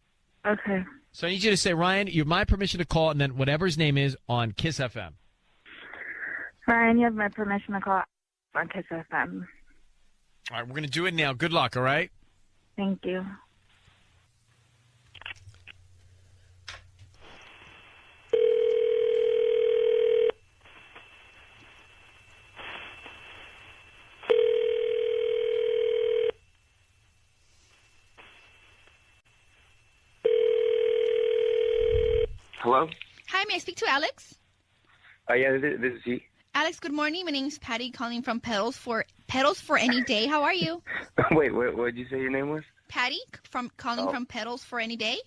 Okay. So I need you to say, Ryan, you have my permission to call, and then whatever his name is on Kiss FM. Ryan, you have my permission to call on Kiss FM. All right, we're going to do it now. Good luck, all right? Thank you. Hello? Hi, may I speak to Alex? Yeah, this is he. Alex, good morning. My name's Patty, calling from Pedals for Any Day. How are you? Wait, what did you say your name was? Patty, calling from Pedals for Any Day.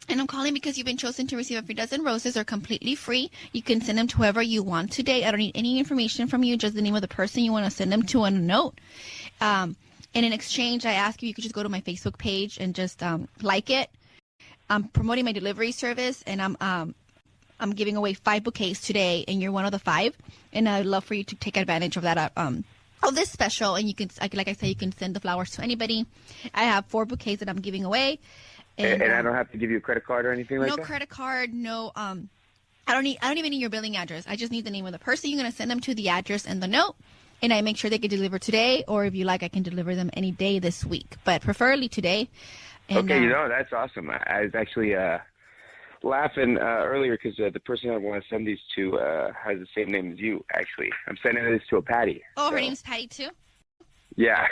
And I'm calling because you've been chosen to receive a free dozen roses. They're completely free. You can send them to whoever you want today. I don't need any information from you, just the name of the person you want to send them to on a note. And in exchange, I ask you could just go to my Facebook page and just like it. I'm promoting my delivery service, and I'm giving away 5 bouquets today, and you're one of the 5. And I'd love for you to take advantage of that of this special. And you can, like I said, you can send the flowers to anybody. I have 4 bouquets that I'm giving away. And I don't have to give you a credit card or anything like that? No credit card, no. I don't even need your billing address. I just need the name of the person. You're gonna send them to the address and the note, and I make sure they get delivered today. Or if you like, I can deliver them any day this week, but preferably today. And, okay, that's awesome. I was actually laughing earlier because the person I want to send these to has the same name as you, actually. I'm sending this to a Patty. Oh, her name's Patty, too? Yeah.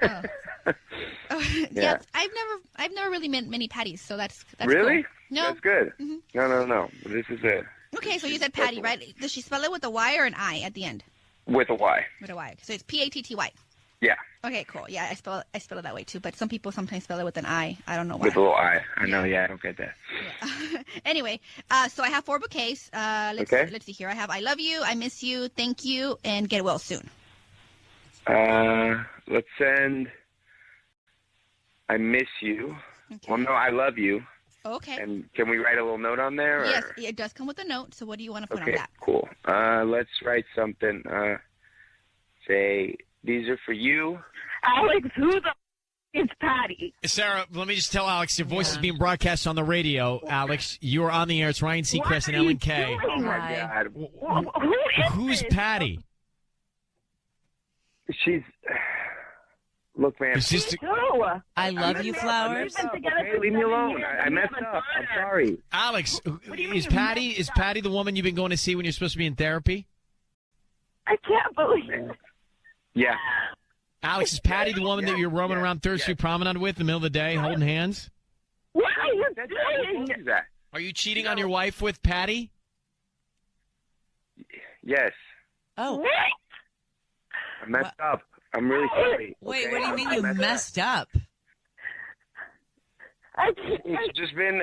Yeah. I've never really met many Patties, so that's really? Cool. No. That's good. Mm-hmm. No. This is it. Okay, so you said Patty, right? Does she spell it with a Y or an I at the end? With a Y. With a Y. So it's Patty. Yeah. Okay, cool. Yeah, I spell it that way too. But some people sometimes spell it with an I. I don't know why. With a little I. I know. Yeah, I don't get that. Yeah. Anyway, so I have 4 bouquets. Let's see here. I have I love you, I miss you, thank you, and get well soon. Let's send I miss you. Okay. Well, no, I love you. Okay. And can we write a little note on there? Yes, it does come with a note. So what do you want to put on that? Cool. Let's write something. Say, these are for you. Alex, who the is Patty? Sarah, let me just tell Alex, your voice is being broadcast on the radio. Alex, you are on the air. It's Ryan Seacrest and Ellen K. Oh, my God. Who's Patty? She's... Look, man. I love you, flowers. Okay, leave me alone. I messed up. I'm sorry. Alex, is Patty the woman you've been going to see when you're supposed to be in therapy? I can't believe it. Yeah. Alex, is Patty the woman that you're roaming around Third Street Promenade with in the middle of the day, holding hands? What are you doing? Are you cheating on your wife with Patty? Yes. Oh. What? I messed up. I'm really sorry. Wait, okay? what do you mean you messed up? It's just been...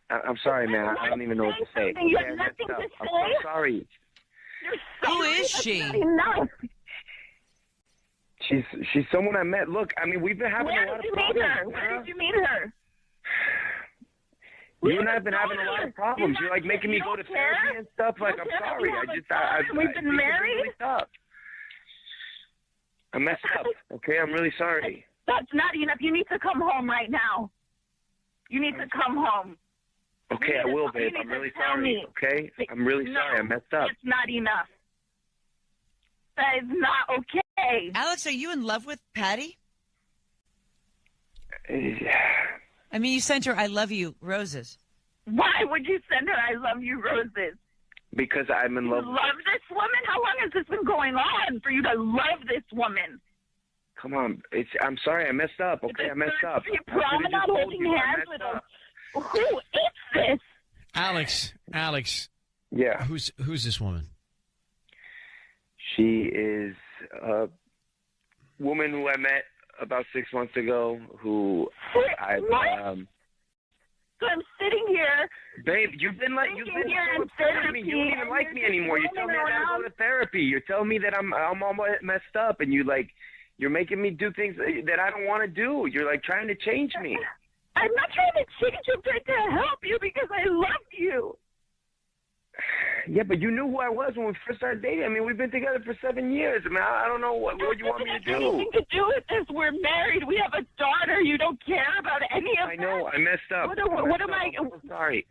I'm sorry, man. I don't even know what to say. You okay, have nothing to say? I'm so sorry. Who is she? Enough. She's someone I met. Look, I mean, we've been having a lot of problems. Where did you meet her? You and I have been having a lot of problems. You're like making me go to therapy and stuff. Like, I'm sorry. We've been married? Really tough. I messed up. Okay, I'm really sorry. That's not enough. You need to come home right now. You need to come home. Okay, I will, babe. I'm really sorry. Okay? I'm really sorry. I messed up. It's not enough. That is not okay. Alex, are you in love with Patty? Yeah. I mean, you sent her I love you roses. Why would you send her I love you roses? Because I'm in love. You love this woman? How long has this been going on for you to love this woman? Come on. I'm sorry. I messed up. Okay, I messed up. You promenade holding hands with a... Who is this? Alex. Yeah. Who's this woman? She is a woman who I met about 6 months ago who So I'm sitting here. Babe, you've been so upset with me. You don't even like me anymore. You're telling me I gotta go to therapy. You're telling me that I'm all messed up, and you're making me do things that I don't want to do. You're like trying to change me. I'm not trying to change you. I'm trying to help you because I love you. Yeah, but you knew who I was when we first started dating. I mean, we've been together for 7 years. I mean, I don't know what you want me to do. Nothing to do with this. We're married. We have a daughter. You don't care about any of that. I know. I messed up. What am I? I'm so sorry.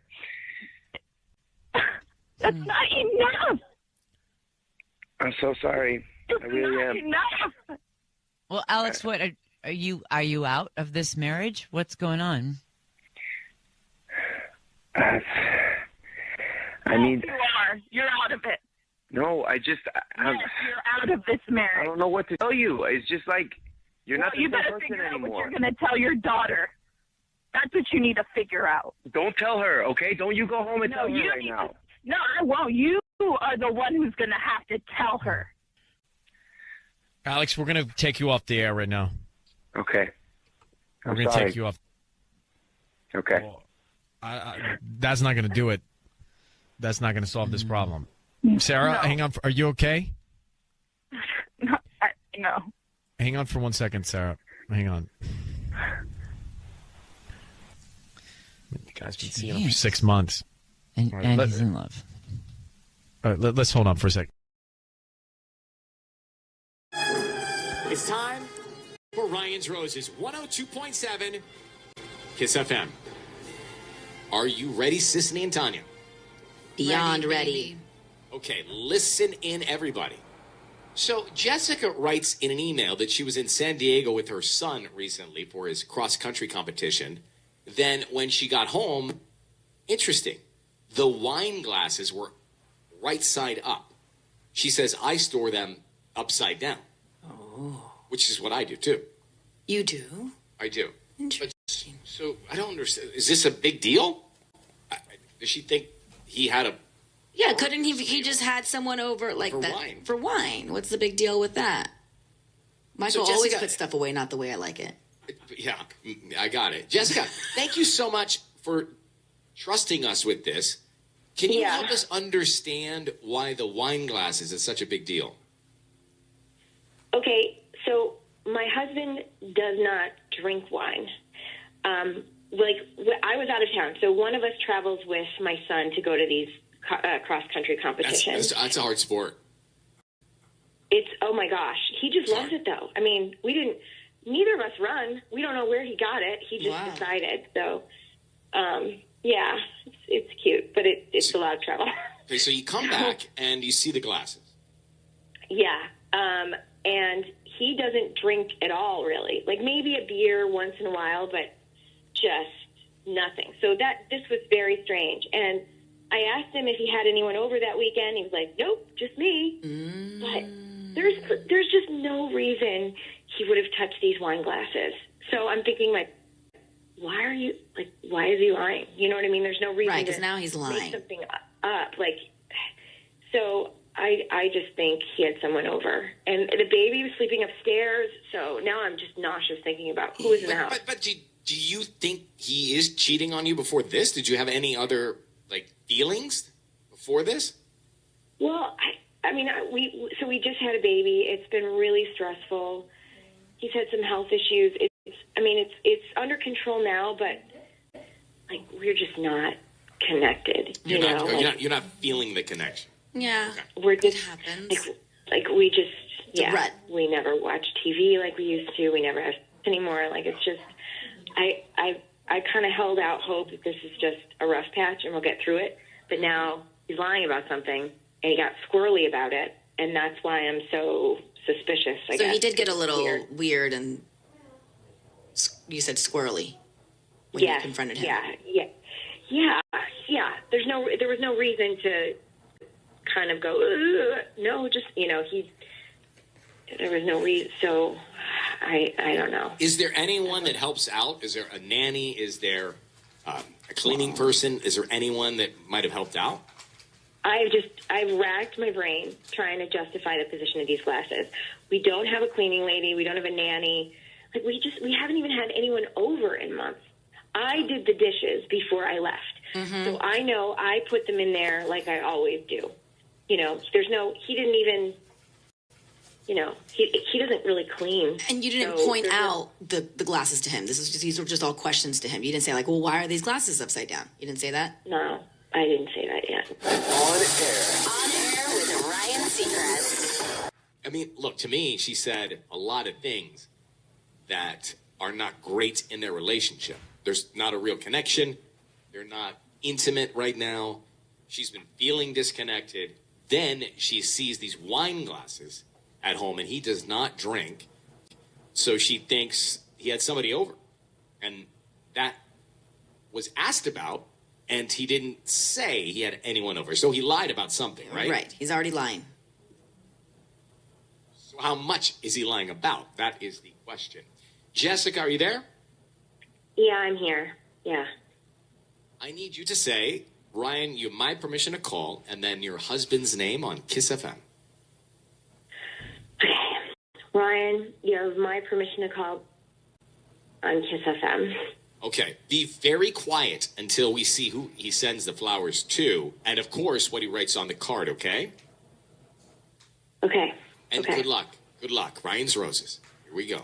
That's not enough. I'm so sorry. It's I really not am. enough. Well, Alex, what are you out of this marriage? What's going on? I mean, you are. You're out of it. no, Yes, you're out of this I marriage. don't know what to tell you. It's just like you're not the You same better person figure out what anymore. you're going to tell your daughter. That's what you need to figure out. Don't tell her, okay? Don't you go home and tell her you right need now. to. No, I won't. You are the one who's going to have to tell her. Alex, we're going to take you off the air right now. Okay. We're I'm going to sorry. take you off. Okay. That's not going to do it. That's not going to solve this problem. Sarah, hang on. Are you okay? No. Hang on for 1 second, Sarah. Hang on. You guys been seeing him for 6 months. And, All right, and he's in love. All right, let's hold on for a second. It's time for Ryan's Roses, 102.7 Kiss FM. Are you ready, Sissany and Tanya? Beyond ready. Okay, listen in, everybody. So Jessica writes in an email that she was in San Diego with her son recently for his cross-country competition. Then when she got home, interesting, the wine glasses were right side up. She says, I store them upside down. Oh. Which is what I do, too. You do? I do. Interesting. So I don't understand. Is this a big deal? Does she think he had a... Yeah, couldn't he just had someone over like For that wine. for wine? What's the big deal with that? Michael So always Jessica- puts stuff away not the way I like it. Yeah, I got it. Jessica, thank you so much for trusting us with this. Can you help us understand why the wine glasses is such a big deal? Okay, so my husband does not drink wine. I was out of town, so one of us travels with my son to go to these cross-country competitions. That's a hard sport. It's, oh my gosh, he just loves it though. I mean, neither of us run. We don't know where he got it. He just decided. So, yeah, it's cute, but it's a lot of trouble. Okay, so you come back and you see the glasses. Yeah, and he doesn't drink at all, really. Like maybe a beer once in a while, but just nothing. So this was very strange. And I asked him if he had anyone over that weekend. He was like, "Nope, just me." But there's just no reason he would have touched these wine glasses. So I'm thinking, like, why is he lying? You know what I mean? There's no reason. Right, because now he's lying. Make something up. Like, so I just think he had someone over, and the baby was sleeping upstairs. So now I'm just nauseous thinking about who was in the house. But do you think he is cheating on you before this? Did you have any other feelings before this? Well, we just had a baby. It's been really stressful. He's had some health issues. It's under control now, but we're just not connected. You're not feeling the connection. Yeah, we're just happens. We just a rut. we never watch TV like we used to. We never have anymore. It's just I kind of held out hope that this is just a rough patch and we'll get through it. But now he's lying about something and he got squirrely about it, and that's why I'm so suspicious. I guess he did get a little weird and you said squirrely when you confronted him. Yeah. There was no reason to kind of go, "Ugh." No, just there was no reason. So I don't know. Is there anyone that helps out? Is there a nanny? Is there a cleaning person? Is there anyone that might have helped out? I've racked my brain trying to justify the position of these glasses. We don't have a cleaning lady. We don't have a nanny. We haven't even had anyone over in months. I did the dishes before I left. Mm-hmm. So I know I put them in there like I always do. He didn't even, he doesn't really clean. And you didn't point out the glasses to him. These were just all questions to him. You didn't say well, why are these glasses upside down? You didn't say that? No, I didn't say that yet. On air with Ryan Seacrest. I mean, look, to me, she said a lot of things that are not great in their relationship. There's not a real connection. They're not intimate right now. She's been feeling disconnected. Then she sees these wine glasses at home, and he does not drink. So she thinks he had somebody over. And that was asked about, and he didn't say he had anyone over. So he lied about something, right? Right. He's already lying. So how much is he lying about? That is the question. Jessica, are you there? Yeah, I'm here. Yeah. I need you to say, Ryan, you have my permission to call, and then your husband's name on Kiss FM. Ryan, you have my permission to call on Kiss FM. Okay, be very quiet until we see who he sends the flowers to, and of course, what he writes on the card, okay? Okay. And good luck. Good luck. Ryan's Roses. Here we go.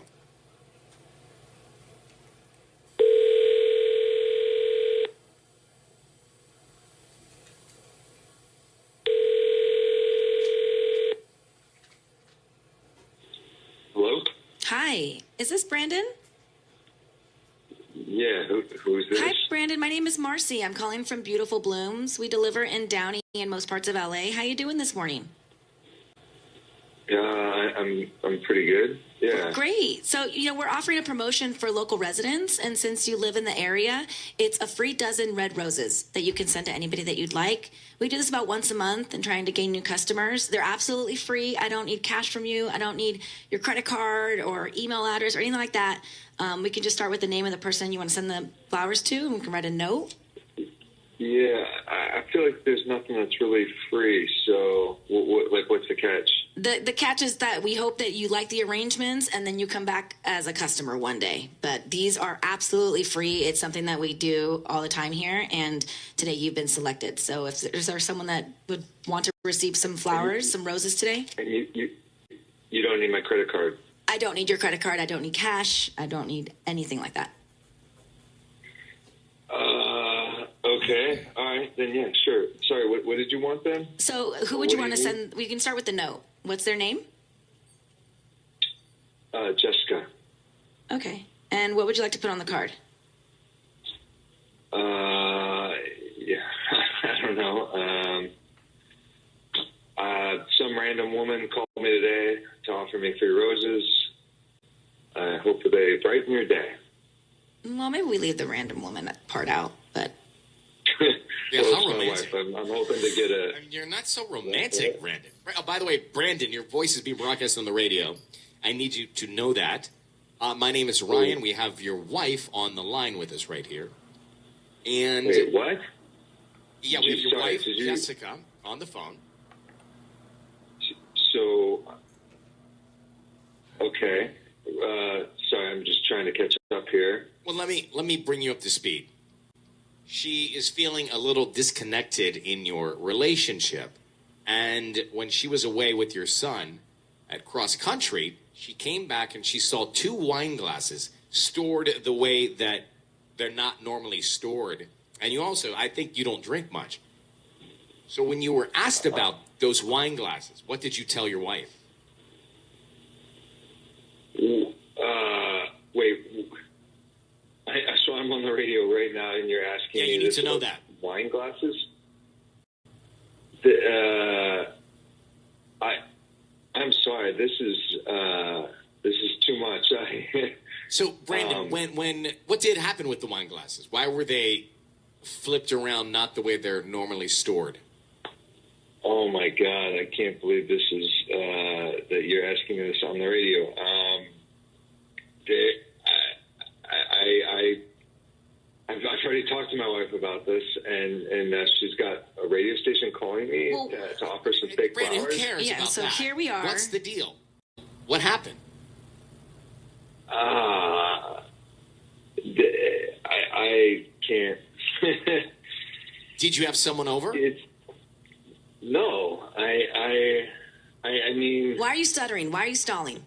Hello? Hi, is this Brandon? Yeah, who's this? Hi, Brandon. My name is Marcy. I'm calling from Beautiful Blooms. We deliver in Downey and most parts of LA. How you doing this morning? I'm pretty good. Yeah. Great. So, we're offering a promotion for local residents, and since you live in the area, it's a free dozen red roses that you can send to anybody that you'd like. We do this about once a month and trying to gain new customers. They're absolutely free. I don't need cash from you. I don't need your credit card or email address or anything like that. We can just start with the name of the person you want to send the flowers to, and we can write a note. Yeah, I feel like there's nothing that's really free. So, what's the catch? The catch is that we hope that you like the arrangements and then you come back as a customer one day. But these are absolutely free. It's something that we do all the time here, and today you've been selected. So is there someone that would want to receive some flowers, some roses today? And you don't need my credit card. I don't need your credit card. I don't need cash. I don't need anything like that. Okay. All right. Then, yeah, sure. Sorry, what did you want then? So who would you want to send? We can start with the note. What's their name? Jessica. Okay. And what would you like to put on the card? Yeah, I don't know. Some random woman called me today to offer me free roses. I hope that they brighten your day. Well, maybe we leave the random woman part out, but... Yeah, well, how romantic. I'm hoping to get a... I mean, you're not so romantic, Brandon. Oh, by the way, Brandon, your voice is being broadcast on the radio. I need you to know that. My name is Ryan. We have your wife on the line with us right here. And Wait, what? Yeah, we have your wife, Jessica, on the phone. So, okay. Sorry, I'm just trying to catch up here. Well, let me bring you up to speed. She is feeling a little disconnected in your relationship. And when she was away with your son at cross country, she came back and she saw 2 wine glasses stored the way that they're not normally stored. And you also, I think you don't drink much. So when you were asked about those wine glasses, what did you tell your wife? Wait. So I'm on the radio right now, and you're asking me you need to know that. Wine glasses? I'm sorry. This is too much. So, Brandon, when what did happen with the wine glasses? Why were they flipped around not the way they're normally stored? Oh my God! I can't believe this is that you're asking me this on the radio. I've already talked to my wife about this, and she's got a radio station calling me to offer some fake Brandon, flowers. who cares about so that? here we are. What's the deal? What happened? I can't. Did you have someone over? No, I mean. Why are you stuttering? Why are you stalling?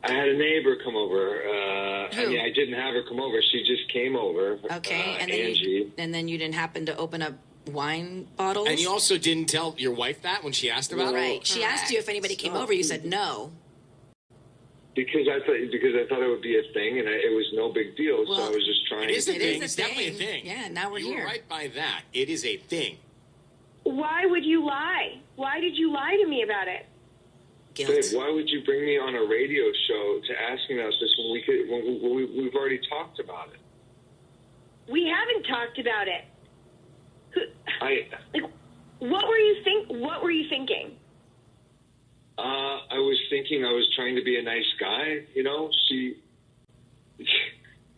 I had a neighbor come over. I mean, I didn't have her come over. She just came over. Okay, and Angie. then you didn't happen to open up wine bottles? And you also didn't tell your wife that when she asked about it? Right. She asked you if anybody came over. You said no. Because I thought it would be a thing, and it was no big deal. So I was just trying. It is a thing. It's definitely a thing. Yeah, now we're You here. were right by that. It is a thing. Why would you lie? Why did you lie to me about it? guilt. Babe, why would you bring me on a radio show to ask me about this when we've already talked about it? We haven't talked about it. What were you thinking? I was thinking I was trying to be a nice guy. You know,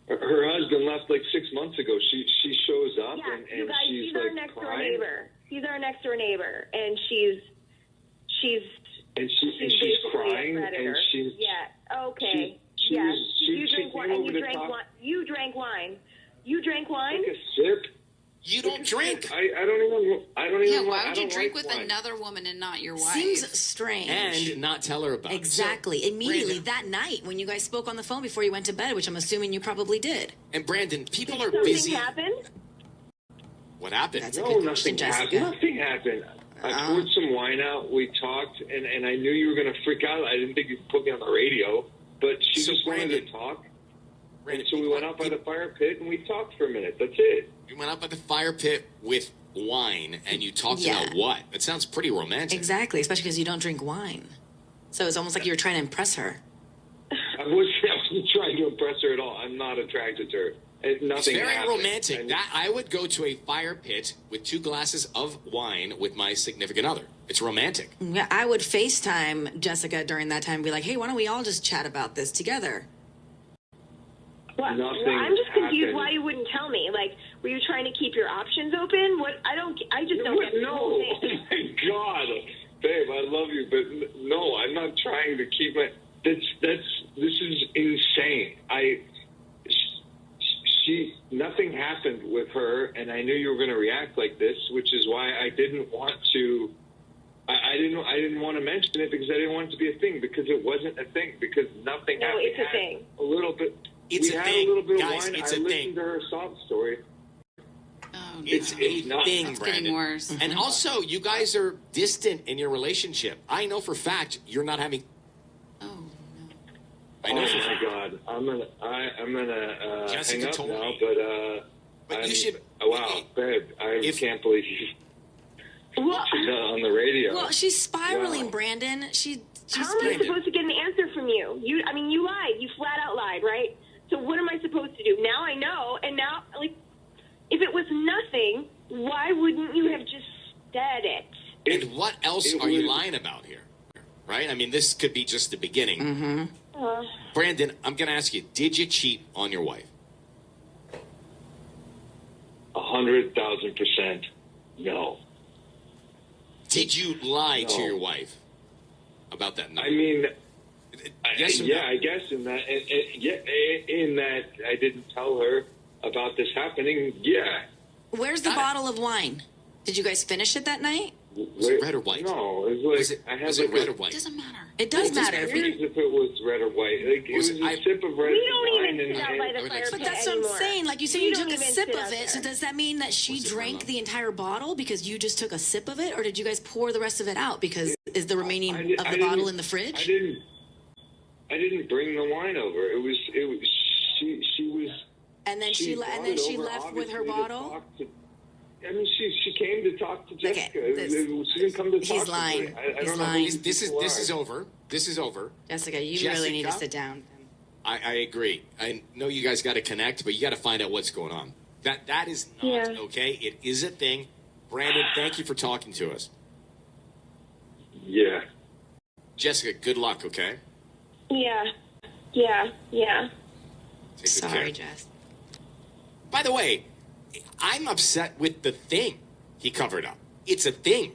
her husband left like 6 months ago. She shows up and you guys, she's our like next door crying. neighbor. She's our next door neighbor, and she's she's crying, and she's okay. She you drink wine, and came over to talk. You drank wine. You drank wine. Take a sip. You don't drink. I don't even. Yeah, why would you don't drink like with wine. another woman and not your wife? Seems strange. And not tell her about Exactly. it. So, Immediately Brandon, that night when you guys spoke on the phone before you went to bed, which I'm assuming you probably did. And Brandon, people are Something busy. happened? What happened? That's a No, good nothing question, happened. Jessica. Nothing happened. I poured some wine out. We talked, and I knew you were going to freak out. I didn't think you'd put me on the radio, but she just wanted to talk. And so we went out by the fire pit, and we talked for a minute. That's it. You went out by the fire pit with wine, and you talked about what? That sounds pretty romantic. Exactly, especially because you don't drink wine. So it's almost like you were trying to impress her. I wasn't trying to impress her at all. I'm not attracted to her. Nothing It's very happened. romantic. That I would go to a fire pit with 2 glasses of wine with my significant other. It's romantic. Yeah, I would FaceTime Jessica during that time and be like, hey, why don't we all just chat about this together? What? Nothing I'm just confused happened. why you wouldn't tell me. Like, were you trying to keep your options open? What? I just don't get the whole No, thing. oh my God, babe, I love you, but no, I'm not trying to keep my. This is insane. Nothing happened with her, and I knew you were going to react like this, which is why I didn't want to. I didn't want to mention it because I didn't want it to be a thing, because it wasn't a thing, because nothing No, happened. it's a thing. A little bit. It's we a had thing. a little bit Guys, of wine. it's I a listened thing. to her sob story. Oh, It's a thing, It's Brandon. getting worse. And also, you guys are distant in your relationship. I know for a fact you're not having. I know for a Oh my fact. God, I'm gonna Jessica hang up told now, me. but you should. Wow, babe, I can't believe you. She's not on the radio. Well, she's spiraling, Wow. Brandon. She's How am I supposed to get an answer from you? You lied. You flat out lied, right? So what am I supposed to do? Now I know, and now, like, if it was nothing, why wouldn't you have just said it? And what else are you lying about here? Right? I mean, this could be just the beginning. Mm-hmm. Brandon, I'm going to ask you, did you cheat on your wife? 100,000% no. Did you lie to No. your wife about that night? I mean, Yes or yeah, no? I guess in that I didn't tell her about this happening. Yeah. Where's the bottle of wine? Did you guys finish it that night? Was it red or white? No, it was like I had Was like it red a, or white? Doesn't matter. It does matter. Who cares if it was red or white? Like, it was a sip of red We don't wine even and sit out by the fire But pit that's what anymore. I'm saying. Like you said, We you don't took a even sip sit of out it. So there. does that mean that she drank the entire bottle because you just took a sip of it, or did you guys pour the rest of it out? Because is the remaining of the bottle in the fridge? I didn't bring the wine over. It was she was. And then she brought and then it she over, left with her obviously, to bottle. talk to- I mean, she came to talk to Jessica. this- She didn't come to talk he's to lying. me. I He's don't know lying. who these This people is are. over. This is over. Jessica, you really need to Jessica? sit down. I agree. I know you guys got to connect, but you got to find out what's going on. That is not okay. It is a thing. Brandon, thank you for talking to us. Yeah. Jessica, good luck, okay? Yeah. Take good Sorry, care. Jess. By the way, I'm upset with the thing he covered up. It's a thing.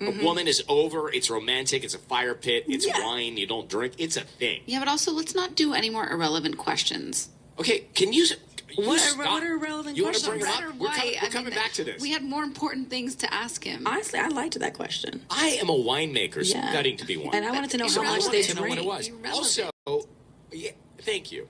A woman is over. It's romantic. It's a fire pit. It's wine. You don't drink. It's a thing. Yeah, but also let's not do any more irrelevant questions. Okay, can you What stop? are relevant You want to questions? bring them up? We're coming back to this. We had more important things to ask him. Honestly, I liked that question. I am a winemaker Yeah. studying to be one. And I wanted to know So how I much wanted they to know what it drink. was. Also, yeah, thank you.